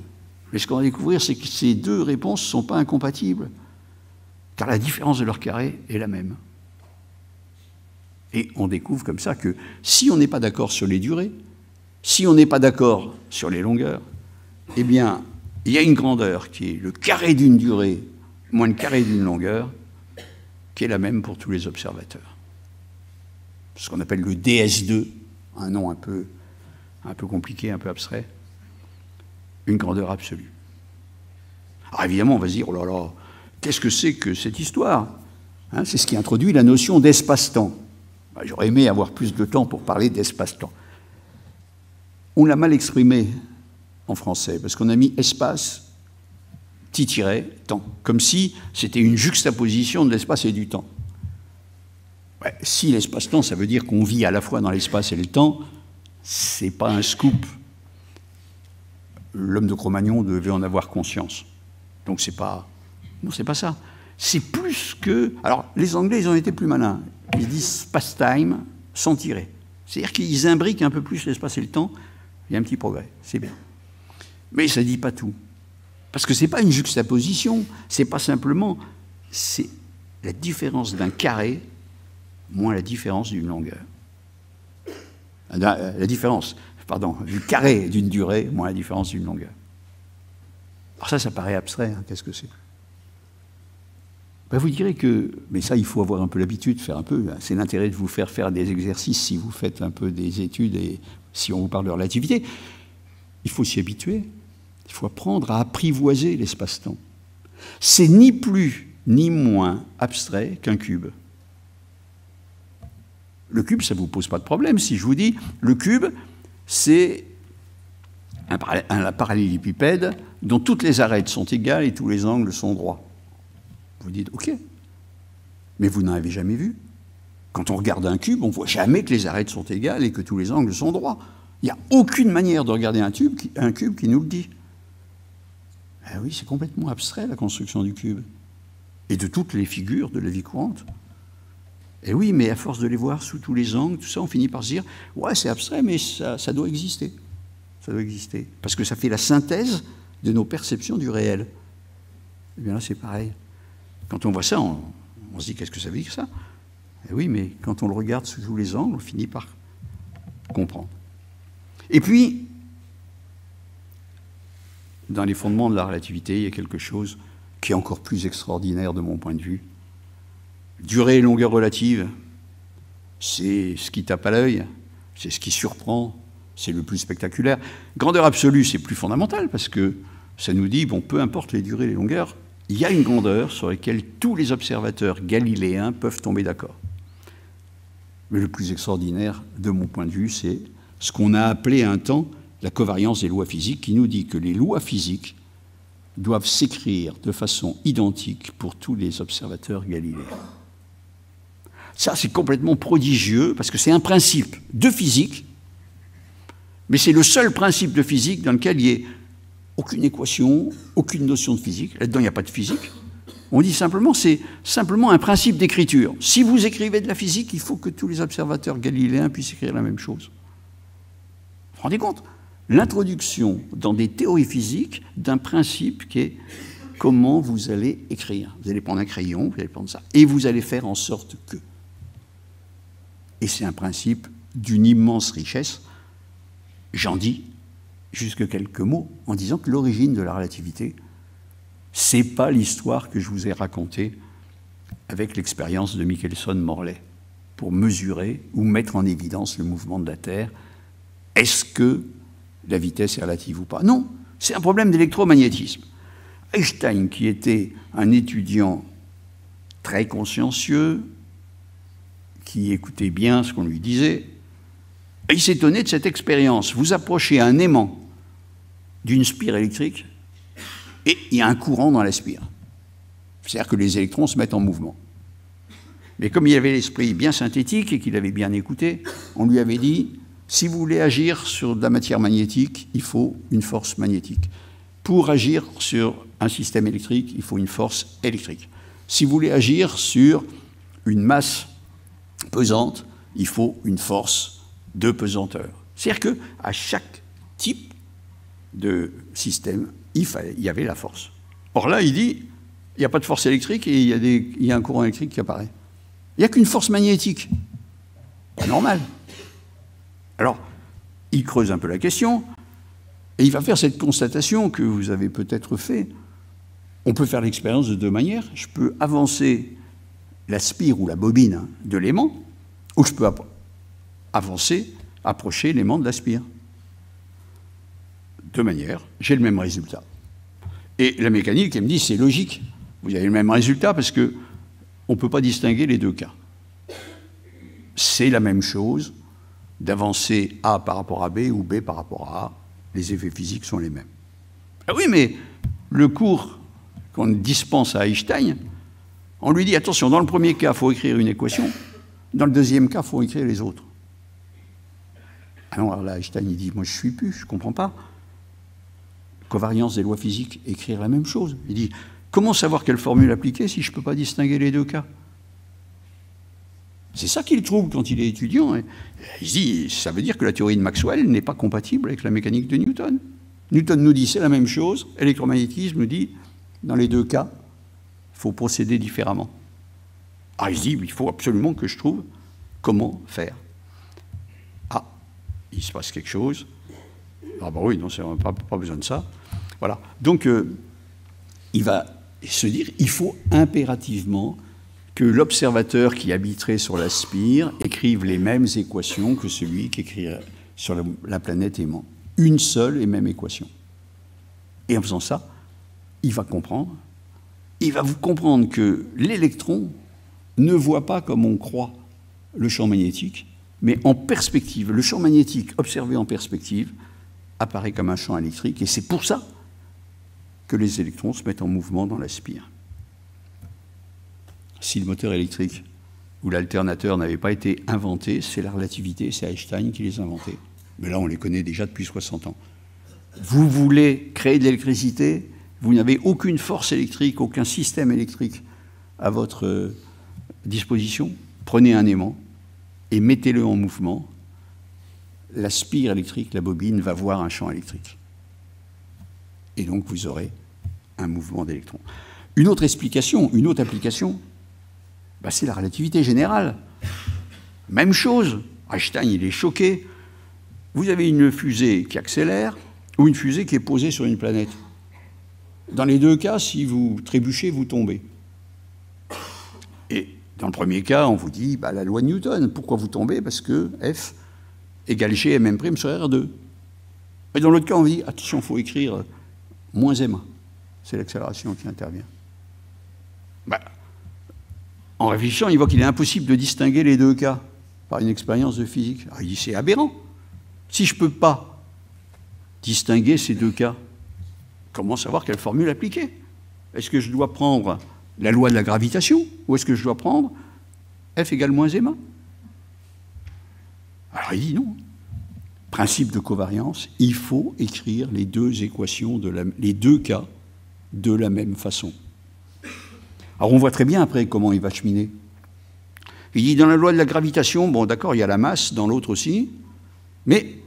mais ce qu'on va découvrir, c'est que ces deux réponses ne sont pas incompatibles, car la différence de leur carré est la même. Et on découvre comme ça que si on n'est pas d'accord sur les durées, si on n'est pas d'accord sur les longueurs, eh bien, il y a une grandeur qui est le carré d'une durée moins le carré d'une longueur, qui est la même pour tous les observateurs. Ce qu'on appelle le DS2, un nom un peu compliqué, un peu abstrait, une grandeur absolue. Alors évidemment, on va se dire, oh là là, qu'est-ce que c'est que cette histoire, hein? C'est ce qui introduit la notion d'espace-temps. J'aurais aimé avoir plus de temps pour parler d'espace-temps. On l'a mal exprimé en français, parce qu'on a mis espace, temps, comme si c'était une juxtaposition de l'espace et du temps. Ouais, si l'espace-temps, ça veut dire qu'on vit à la fois dans l'espace et le temps, c'est pas un scoop. L'homme de Cro-Magnon devait en avoir conscience. Donc c'est pas... Non, c'est pas ça. C'est plus que... Alors, les Anglais, ils ont été plus malins. Ils disent space-time sans tirer. C'est-à-dire qu'ils imbriquent un peu plus l'espace et le temps. Il y a un petit progrès, c'est bien. Mais ça ne dit pas tout. Parce que ce n'est pas une juxtaposition, c'est pas simplement... C'est la différence d'un carré moins la différence d'une longueur. La différence, pardon, du carré d'une durée moins la différence d'une longueur. Alors ça paraît abstrait, hein, qu'est-ce que c'est? Ben vous direz que, mais ça il faut avoir un peu l'habitude de faire un peu, c'est l'intérêt de vous faire des exercices si vous faites un peu des études et si on vous parle de relativité, il faut s'y habituer, il faut apprendre à apprivoiser l'espace-temps. C'est ni plus ni moins abstrait qu'un cube. Le cube, ça ne vous pose pas de problème. Si je vous dis, le cube, c'est un parallélépipède dont toutes les arêtes sont égales et tous les angles sont droits. Vous dites, OK, mais vous n'en avez jamais vu. Quand on regarde un cube, on ne voit jamais que les arêtes sont égales et que tous les angles sont droits. Il n'y a aucune manière de regarder un cube qui nous le dit. Eh oui, c'est complètement abstrait, la construction du cube. Et de toutes les figures de la vie courante. Et oui, mais à force de les voir sous tous les angles, tout ça, on finit par se dire, ouais, c'est abstrait, mais ça doit exister. Ça doit exister. Parce que ça fait la synthèse de nos perceptions du réel. Eh bien là, c'est pareil. Quand on voit ça, on se dit, qu'est-ce que ça veut dire ça? Eh oui, mais quand on le regarde sous tous les angles, on finit par comprendre. Et puis, dans les fondements de la relativité, il y a quelque chose qui est encore plus extraordinaire de mon point de vue. Durée et longueur relative, c'est ce qui tape à l'œil, c'est ce qui surprend, c'est le plus spectaculaire. Grandeur absolue, c'est plus fondamental, parce que ça nous dit, bon, peu importe les durées et les longueurs, il y a une grandeur sur laquelle tous les observateurs galiléens peuvent tomber d'accord. Mais le plus extraordinaire, de mon point de vue, c'est ce qu'on a appelé un temps la covariance des lois physiques, qui nous dit que les lois physiques doivent s'écrire de façon identique pour tous les observateurs galiléens. Ça, c'est complètement prodigieux, parce que c'est un principe de physique, mais c'est le seul principe de physique dans lequel il n'y ait aucune équation, aucune notion de physique. Là-dedans, il n'y a pas de physique. On dit simplement, c'est simplement un principe d'écriture. Si vous écrivez de la physique, il faut que tous les observateurs galiléens puissent écrire la même chose. Vous vous rendez compte? L'introduction dans des théories physiques d'un principe qui est comment vous allez écrire. Vous allez prendre un crayon, vous allez prendre ça, et vous allez faire en sorte que. Et c'est un principe d'une immense richesse. J'en dis juste quelques mots en disant que l'origine de la relativité, c'est pas l'histoire que je vous ai racontée avec l'expérience de Michelson-Morley pour mesurer ou mettre en évidence le mouvement de la Terre. Est-ce que la vitesse est relative ou pas? Non, c'est un problème d'électromagnétisme. Einstein, qui était un étudiant très consciencieux, qui écoutait bien ce qu'on lui disait, il s'étonnait de cette expérience. Vous approchez un aimant d'une spire électrique et il y a un courant dans la spire. C'est-à-dire que les électrons se mettent en mouvement. Mais comme il avait l'esprit bien synthétique et qu'il avait bien écouté, on lui avait dit, si vous voulez agir sur de la matière magnétique, il faut une force magnétique. Pour agir sur un système électrique, il faut une force électrique. Si vous voulez agir sur une masse pesante, il faut une force de pesanteur. C'est-à-dire qu'à chaque type de système, il y avait la force. Or là, il dit, il n'y a pas de force électrique et il y a un courant électrique qui apparaît. Il n'y a qu'une force magnétique. Pas normal. Alors, il creuse un peu la question et il va faire cette constatation que vous avez peut-être fait. On peut faire l'expérience de deux manières. Je peux avancer la spire ou la bobine de l'aimant, ou je peux approcher l'aimant de la spire. Deux manières, j'ai le même résultat. Et la mécanique, elle me dit, c'est logique. Vous avez le même résultat parce qu'on ne peut pas distinguer les deux cas. C'est la même chose d'avancer A par rapport à B ou B par rapport à A. Les effets physiques sont les mêmes. Ah oui, mais le cours qu'on dispense à Einstein, on lui dit, attention, dans le premier cas, il faut écrire une équation, dans le deuxième cas, il faut écrire les autres. Alors là, Einstein, il dit, moi, je ne suis plus, je ne comprends pas. Covariance des lois physiques, écrire la même chose. Il dit, comment savoir quelle formule appliquer si je ne peux pas distinguer les deux cas? C'est ça qu'il trouve quand il est étudiant. Il dit, ça veut dire que la théorie de Maxwell n'est pas compatible avec la mécanique de Newton. Newton nous dit, c'est la même chose. Électromagnétisme nous dit, dans les deux cas, il faut procéder différemment. Ah, il dit, il faut absolument que je trouve comment faire. Ah, il se passe quelque chose. Ah ben oui, non, pas besoin de ça. Voilà. Donc, il va se dire, il faut impérativement que l'observateur qui habiterait sur la spire écrive les mêmes équations que celui qui écrirait sur la planète aimant. Une seule et même équation. Et en faisant ça, il va vous comprendre que l'électron ne voit pas comme on croit le champ magnétique, mais en perspective. Le champ magnétique observé en perspective apparaît comme un champ électrique, et c'est pour ça que les électrons se mettent en mouvement dans la spire. Si le moteur électrique ou l'alternateur n'avait pas été inventé, c'est la relativité, c'est Einstein qui les a inventés. Mais là, on les connaît déjà depuis 60 ans. Vous voulez créer de l'électricité, vous n'avez aucune force électrique, aucun système électrique à votre disposition, prenez un aimant et mettez-le en mouvement. La spire électrique, la bobine, va voir un champ électrique. Et donc, vous aurez un mouvement d'électrons. Une autre explication, une autre application, ben, c'est la relativité générale. Même chose. Einstein, il est choqué. Vous avez une fusée qui accélère ou une fusée qui est posée sur une planète. Dans les deux cas, si vous trébuchez, vous tombez. Et dans le premier cas, on vous dit bah, la loi de Newton. Pourquoi vous tombez? Parce que F égale G MM' sur R2. Et dans l'autre cas, on vous dit attention, il faut écrire moins M1. C'est l'accélération qui intervient. Bah, en réfléchissant, il voit qu'il est impossible de distinguer les deux cas par une expérience de physique. Alors, il dit c'est aberrant. Si je ne peux pas distinguer ces deux cas, comment savoir quelle formule appliquer? Est-ce que je dois prendre la loi de la gravitation ou est-ce que je dois prendre F égale moins M1? Alors il dit non. Principe de covariance, il faut écrire les deux équations, les deux cas de la même façon. Alors on voit très bien après comment il va cheminer. Il dit dans la loi de la gravitation, bon d'accord, il y a la masse, dans l'autre aussi, mais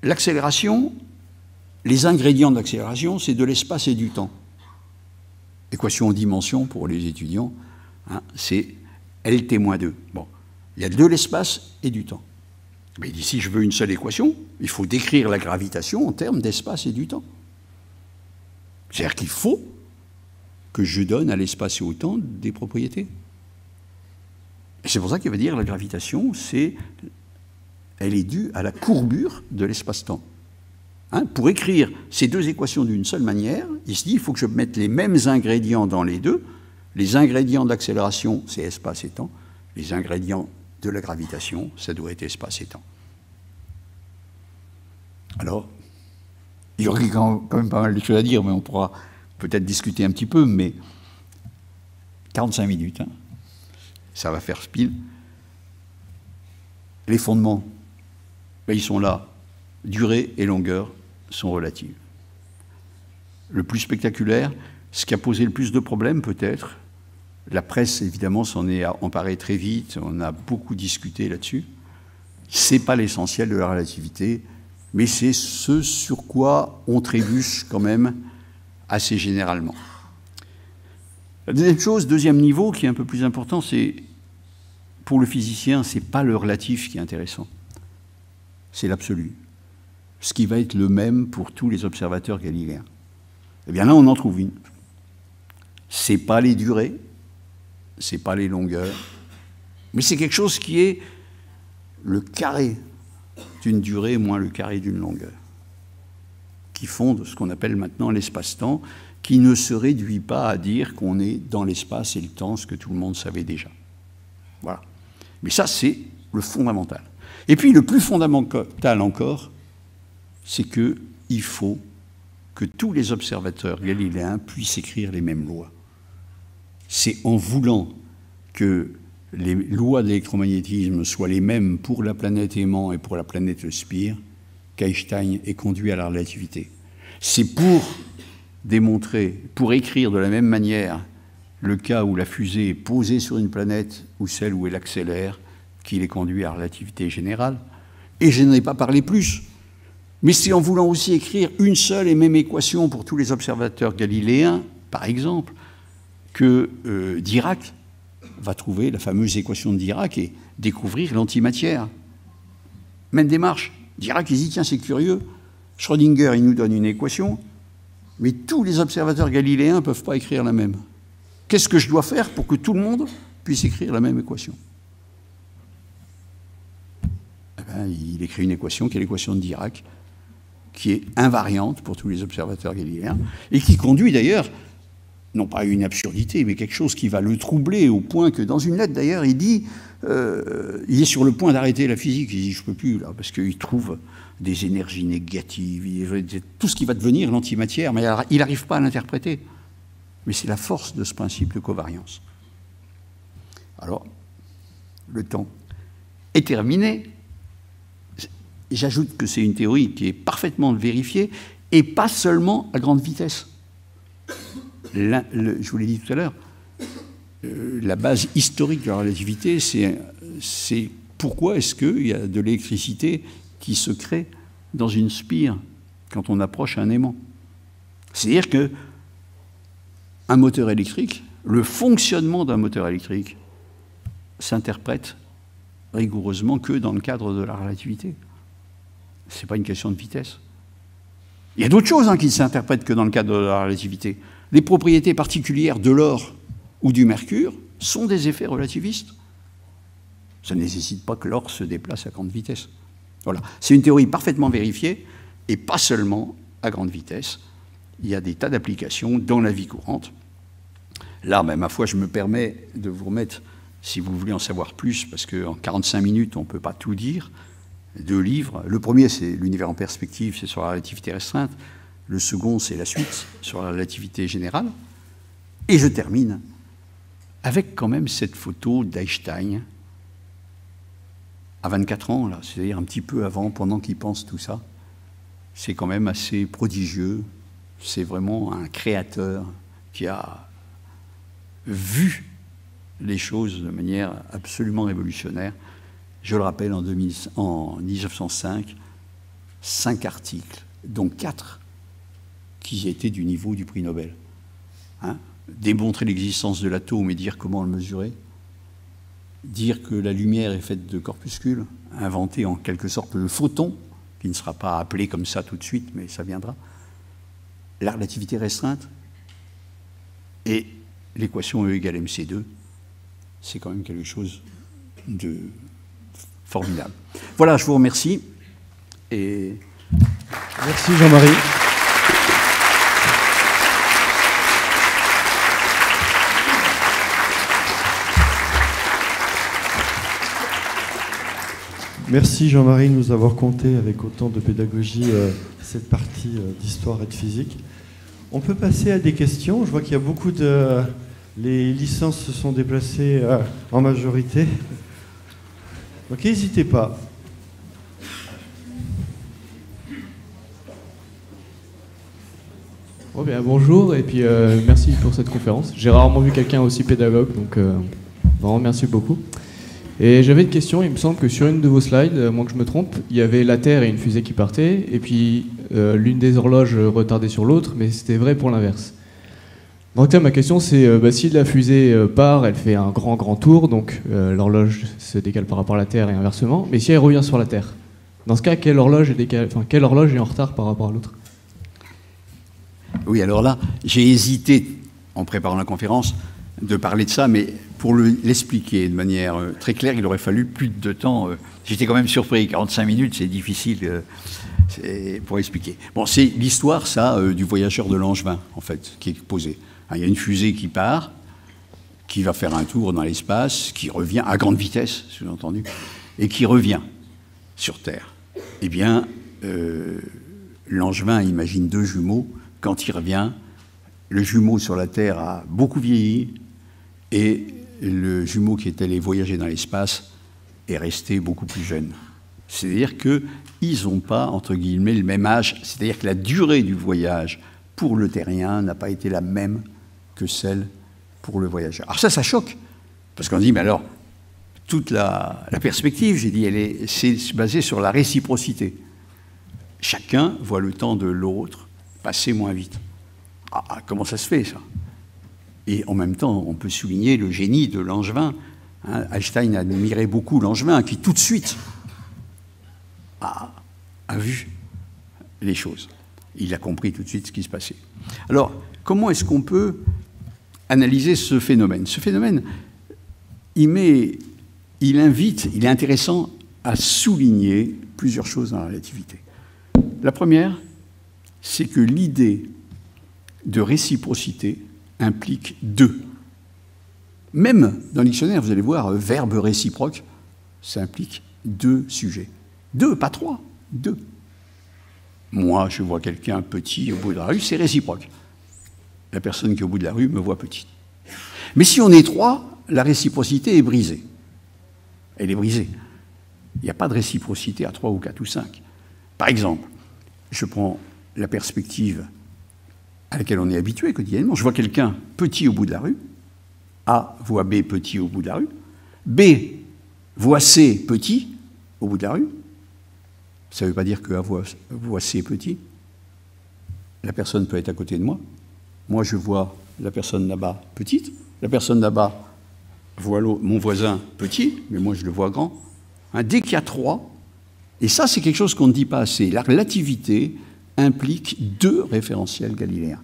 l'accélération, les ingrédients de l'accélération, c'est de l'espace et du temps. Équation en dimension pour les étudiants, hein, c'est LT-2. Bon, il y a de l'espace et du temps. Mais il dit, si je veux une seule équation, il faut décrire la gravitation en termes d'espace et du temps. C'est-à-dire qu'il faut que je donne à l'espace et au temps des propriétés. Et c'est pour ça qu'il va dire que la gravitation, elle est due à la courbure de l'espace-temps. Hein, pour écrire ces deux équations d'une seule manière, il se dit il faut que je mette les mêmes ingrédients dans les deux. Les ingrédients de l'accélération, c'est espace et temps. Les ingrédients de la gravitation, ça doit être espace et temps. Alors, il y aurait quand même pas mal de choses à dire, mais on pourra peut-être discuter un petit peu, mais 45 minutes, hein, ça va faire speed. Les fondements, ben, ils sont là. Durée et longueur sont relatives. Le plus spectaculaire, ce qui a posé le plus de problèmes peut-être, la presse évidemment s'en est emparée très vite, on a beaucoup discuté là-dessus, Ce n'est pas l'essentiel de la relativité, mais c'est ce sur quoi on trébuche quand même assez généralement. La deuxième chose, deuxième niveau, qui est un peu plus important, c'est, pour le physicien, ce n'est pas le relatif qui est intéressant, c'est l'absolu. Ce qui va être le même pour tous les observateurs galiléens. Eh bien là, on en trouve une. Ce n'est pas les durées, ce n'est pas les longueurs, mais c'est quelque chose qui est le carré d'une durée moins le carré d'une longueur, qui fonde ce qu'on appelle maintenant l'espace-temps, qui ne se réduit pas à dire qu'on est dans l'espace et le temps, ce que tout le monde savait déjà. Voilà. Mais ça, c'est le fondamental. Et puis, le plus fondamental encore, c'est qu'il faut que tous les observateurs galiléens puissent écrire les mêmes lois. C'est en voulant que les lois de l'électromagnétisme soient les mêmes pour la planète aimant et pour la planète le Spire qu'Einstein est conduit à la relativité. C'est pour démontrer, pour écrire de la même manière le cas où la fusée est posée sur une planète ou celle où elle accélère qu'il est conduit à la relativité générale. Et je n'en ai pas parlé plus. Mais c'est en voulant aussi écrire une seule et même équation pour tous les observateurs galiléens, par exemple, que Dirac va trouver la fameuse équation de Dirac et découvrir l'antimatière. Même démarche. Dirac, il dit, tiens, c'est curieux, Schrödinger, il nous donne une équation, mais tous les observateurs galiléens ne peuvent pas écrire la même. Qu'est-ce que je dois faire pour que tout le monde puisse écrire la même équation? Eh bien, il écrit une équation qui est l'équation de Dirac, qui est invariante pour tous les observateurs galiléens, et qui conduit d'ailleurs, non pas à une absurdité, mais quelque chose qui va le troubler au point que, dans une lettre d'ailleurs, il dit, il est sur le point d'arrêter la physique, il dit, je ne peux plus, là, parce qu'il trouve des énergies négatives, tout ce qui va devenir l'antimatière, mais il n'arrive pas à l'interpréter. Mais c'est la force de ce principe de covariance. Alors, le temps est terminé. J'ajoute que c'est une théorie qui est parfaitement vérifiée, et pas seulement à grande vitesse. Je vous l'ai dit tout à l'heure, la base historique de la relativité, c'est pourquoi est-ce qu'il y a de l'électricité qui se crée dans une spire quand on approche un aimant. C'est-à-dire qu'un moteur électrique, le fonctionnement d'un moteur électrique s'interprète rigoureusement que dans le cadre de la relativité. Ce n'est pas une question de vitesse. Il y a d'autres choses qui ne s'interprètent que dans le cadre de la relativité. Les propriétés particulières de l'or ou du mercure sont des effets relativistes. Ça ne nécessite pas que l'or se déplace à grande vitesse. Voilà. C'est une théorie parfaitement vérifiée, et pas seulement à grande vitesse. Il y a des tas d'applications dans la vie courante. Là, ma foi, je me permets de vous remettre, si vous voulez en savoir plus, parce qu'en 45 minutes, on ne peut pas tout dire, 2 livres. Le premier, c'est L'univers en perspective, c'est sur la relativité restreinte. Le second, c'est la suite sur la relativité générale. Et je termine avec quand même cette photo d'Einstein à 24 ans, là, c'est-à-dire un petit peu avant, pendant qu'il pense tout ça. C'est quand même assez prodigieux. C'est vraiment un créateur qui a vu les choses de manière absolument révolutionnaire. Je le rappelle, en 1905, 5 articles, dont 4 qui étaient du niveau du prix Nobel. Démontrer l'existence de l'atome et dire comment le mesurer. Dire que la lumière est faite de corpuscules, inventer en quelque sorte le photon, qui ne sera pas appelé comme ça tout de suite, mais ça viendra. La relativité restreinte et l'équation E égale mc2, c'est quand même quelque chose de formidable. Voilà, je vous remercie. Et merci Jean-Marie. Merci Jean-Marie de nous avoir conté avec autant de pédagogie cette partie d'histoire et de physique. On peut passer à des questions. Je vois qu'il y a beaucoup de... Les licences se sont déplacées en majorité. Donc n'hésitez pas. Oh bien, bonjour et puis merci pour cette conférence. J'ai rarement vu quelqu'un aussi pédagogue, donc vraiment merci beaucoup. Et j'avais une question, il me semble que sur une de vos slides, moins que je me trompe, il y avait la Terre et une fusée qui partaient, et puis l'une des horloges retardait sur l'autre, mais c'était vrai pour l'inverse. Donc ma question c'est, si la fusée part, elle fait un grand tour, donc l'horloge se décale par rapport à la Terre et inversement, mais si elle revient sur la Terre, dans ce cas, quelle horloge est en retard par rapport à l'autre? Oui, alors là, j'ai hésité, en préparant la conférence, de parler de ça, mais pour l'expliquer de manière très claire, il aurait fallu plus de temps. J'étais quand même surpris, 45 minutes, c'est difficile pour expliquer. Bon, c'est l'histoire, ça, du voyageur de Langevin, en fait, qui est posée. Il y a une fusée qui part, qui va faire un tour dans l'espace, qui revient à grande vitesse, sous-entendu, et qui revient sur Terre. Eh bien, Langevin imagine deux jumeaux. Quand il revient, le jumeau sur la Terre a beaucoup vieilli et le jumeau qui est allé voyager dans l'espace est resté beaucoup plus jeune. C'est-à-dire qu'ils n'ont pas, entre guillemets, le même âge. C'est-à-dire que la durée du voyage pour le terrien n'a pas été la même que celle pour le voyageur. Alors ça choque, parce qu'on dit, mais alors, toute la perspective, j'ai dit, c'est basé sur la réciprocité. Chacun voit le temps de l'autre passer moins vite. Comment ça se fait, ça? Et en même temps, on peut souligner le génie de Langevin. Einstein admirait beaucoup Langevin, qui tout de suite a vu les choses. Il a compris tout de suite ce qui se passait. Alors, comment est-ce qu'on peut analyser ce phénomène? Ce phénomène, il est intéressant à souligner plusieurs choses dans la relativité. La première, c'est que l'idée de réciprocité implique deux. Même dans le dictionnaire, vous allez voir, verbe réciproque, ça implique deux sujets. Deux, pas trois, deux. Moi, je vois quelqu'un petit au bout de la rue, c'est réciproque. La personne qui est au bout de la rue me voit petit. Mais si on est trois, la réciprocité est brisée. Elle est brisée. Il n'y a pas de réciprocité à 3 ou 4 ou 5. Par exemple, je prends la perspective à laquelle on est habitué quotidiennement. Je vois quelqu'un petit au bout de la rue. A voit B petit au bout de la rue. B voit C petit au bout de la rue. Ça ne veut pas dire que A voit C petit. La personne peut être à côté de moi. Moi, je vois la personne là-bas petite. La personne là-bas voit mon voisin petit, mais moi, je le vois grand. Dès qu'il y a 3, et ça, c'est quelque chose qu'on ne dit pas assez, la relativité implique 2 référentiels galiléens.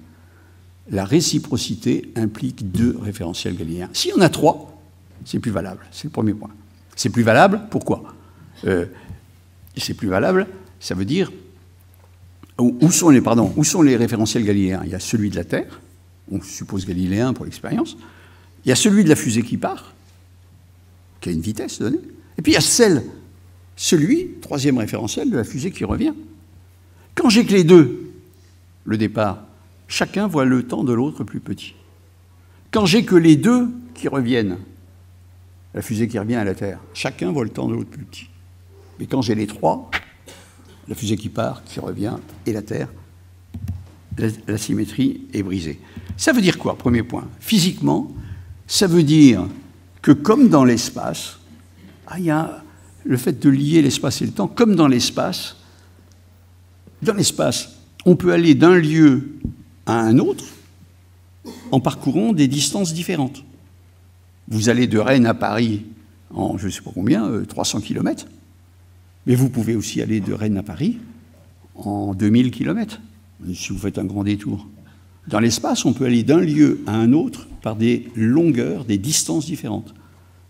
La réciprocité implique 2 référentiels galiléens. Si on a 3, c'est plus valable. C'est le premier point. C'est plus valable, pourquoi? C'est plus valable, ça veut dire... Où sont les référentiels galiléens? Il y a celui de la Terre, on suppose galiléen pour l'expérience. Il y a celui de la fusée qui part, qui a une vitesse donnée. Et puis il y a celui, troisième référentiel, de la fusée qui revient. Quand j'ai que les deux, le départ, chacun voit le temps de l'autre plus petit. Quand j'ai que les deux qui reviennent, la fusée qui revient à la Terre, chacun voit le temps de l'autre plus petit. Mais quand j'ai les 3, la fusée qui part, qui revient, et la Terre, la symétrie est brisée. Ça veut dire quoi, premier point? Physiquement, ça veut dire que comme dans l'espace, il y a le fait de lier l'espace et le temps, comme dans l'espace, on peut aller d'un lieu à un autre en parcourant des distances différentes. Vous allez de Rennes à Paris en, je ne sais pas combien, 300 km, mais vous pouvez aussi aller de Rennes à Paris en 2000 km, si vous faites un grand détour. Dans l'espace, on peut aller d'un lieu à un autre par des longueurs, des distances différentes.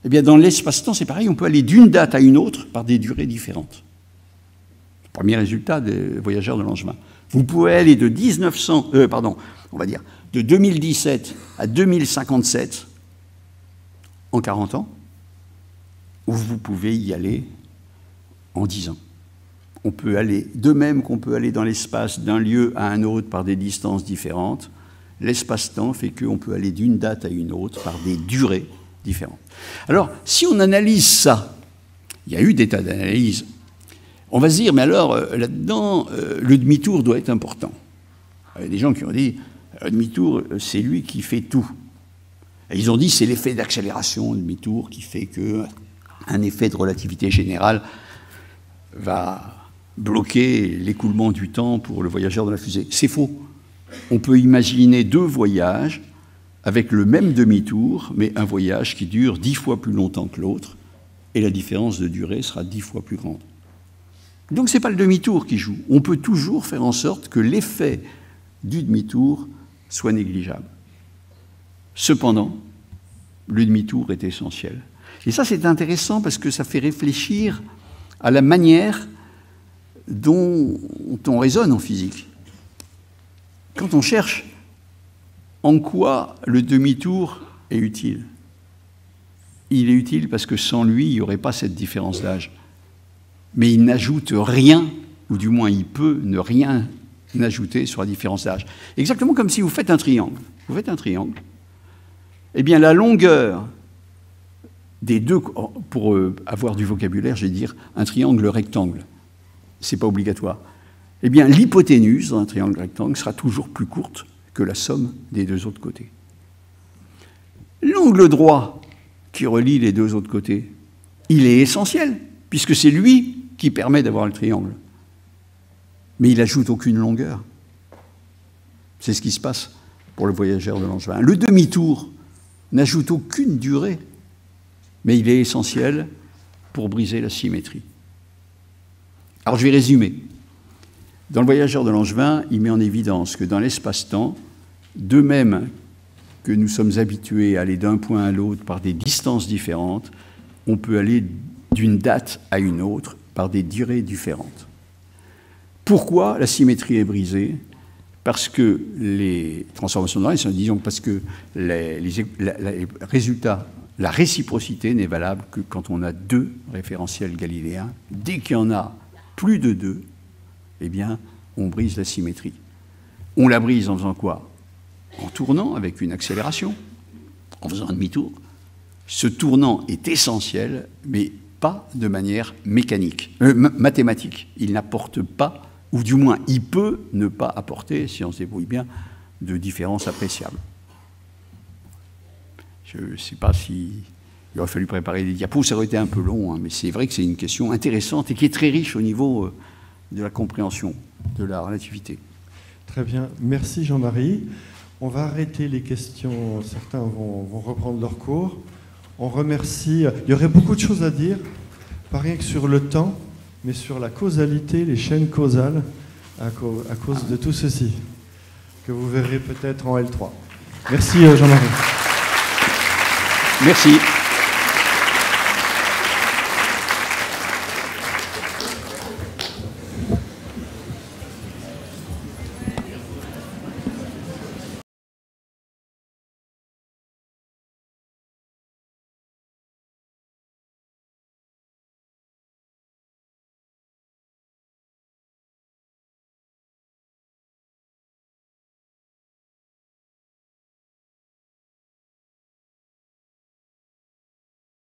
Eh bien, dans l'espace-temps, c'est pareil, on peut aller d'une date à une autre par des durées différentes. Premier résultat des voyageurs de Langevin. Vous pouvez aller de 2017 à 2057 en 40 ans, ou vous pouvez y aller en 10 ans. On peut aller, de même qu'on peut aller dans l'espace d'un lieu à un autre par des distances différentes, l'espace-temps fait qu'on peut aller d'une date à une autre par des durées différentes. Alors, si on analyse ça, il y a eu des tas d'analyses. On va se dire, mais alors, là-dedans, le demi-tour doit être important. Il y a des gens qui ont dit, le demi-tour, c'est lui qui fait tout. Et ils ont dit, c'est l'effet d'accélération, le demi-tour, qui fait que un effet de relativité générale va bloquer l'écoulement du temps pour le voyageur de la fusée. C'est faux. On peut imaginer 2 voyages avec le même demi-tour, mais un voyage qui dure 10 fois plus longtemps que l'autre, et la différence de durée sera 10 fois plus grande. Donc ce n'est pas le demi-tour qui joue. On peut toujours faire en sorte que l'effet du demi-tour soit négligeable. Cependant, le demi-tour est essentiel. Et ça, c'est intéressant parce que ça fait réfléchir à la manière dont on raisonne en physique. Quand on cherche en quoi le demi-tour est utile, il est utile parce que sans lui, il n'y aurait pas cette différence d'âge. Mais il n'ajoute rien, ou du moins il peut ne rien ajouter sur la différence d'âge. Exactement comme si vous faites un triangle. Vous faites un triangle. Eh bien, la longueur des deux, pour avoir du vocabulaire, je vais dire un triangle rectangle. Ce n'est pas obligatoire. Eh bien, l'hypoténuse dans un triangle rectangle sera toujours plus courte que la somme des 2 autres côtés. L'angle droit qui relie les 2 autres côtés, il est essentiel, puisque c'est lui qui permet d'avoir le triangle. Mais il n'ajoute aucune longueur. C'est ce qui se passe pour le voyageur de Langevin. Le demi-tour n'ajoute aucune durée, mais il est essentiel pour briser la symétrie. Alors je vais résumer. Dans le voyageur de Langevin, il met en évidence que dans l'espace-temps, de même que nous sommes habitués à aller d'un point à l'autre par des distances différentes, on peut aller d'une date à une autre par des durées différentes. Pourquoi la symétrie est brisée? Parce que les transformations de Lorentz, disons parce que les résultats, la réciprocité n'est valable que quand on a 2 référentiels galiléens. Dès qu'il y en a plus de 2, eh bien, on brise la symétrie. On la brise en faisant quoi? En tournant avec une accélération, en faisant un demi-tour. Ce tournant est essentiel, mais pas de manière mathématique. Il n'apporte pas, ou du moins il peut ne pas apporter, si on se débrouille bien, de différence appréciable. Je ne sais pas si il aurait fallu préparer des diapos, ça aurait été un peu long, hein, mais c'est vrai que c'est une question intéressante et qui est très riche au niveau de la compréhension de la relativité. Très bien, merci Jean-Marie. On va arrêter les questions, certains vont reprendre leur cours. On remercie, il y aurait beaucoup de choses à dire, pas rien que sur le temps, mais sur la causalité, les chaînes causales, à cause de tout ceci, que vous verrez peut-être en L3. Merci Jean-Marie. Merci.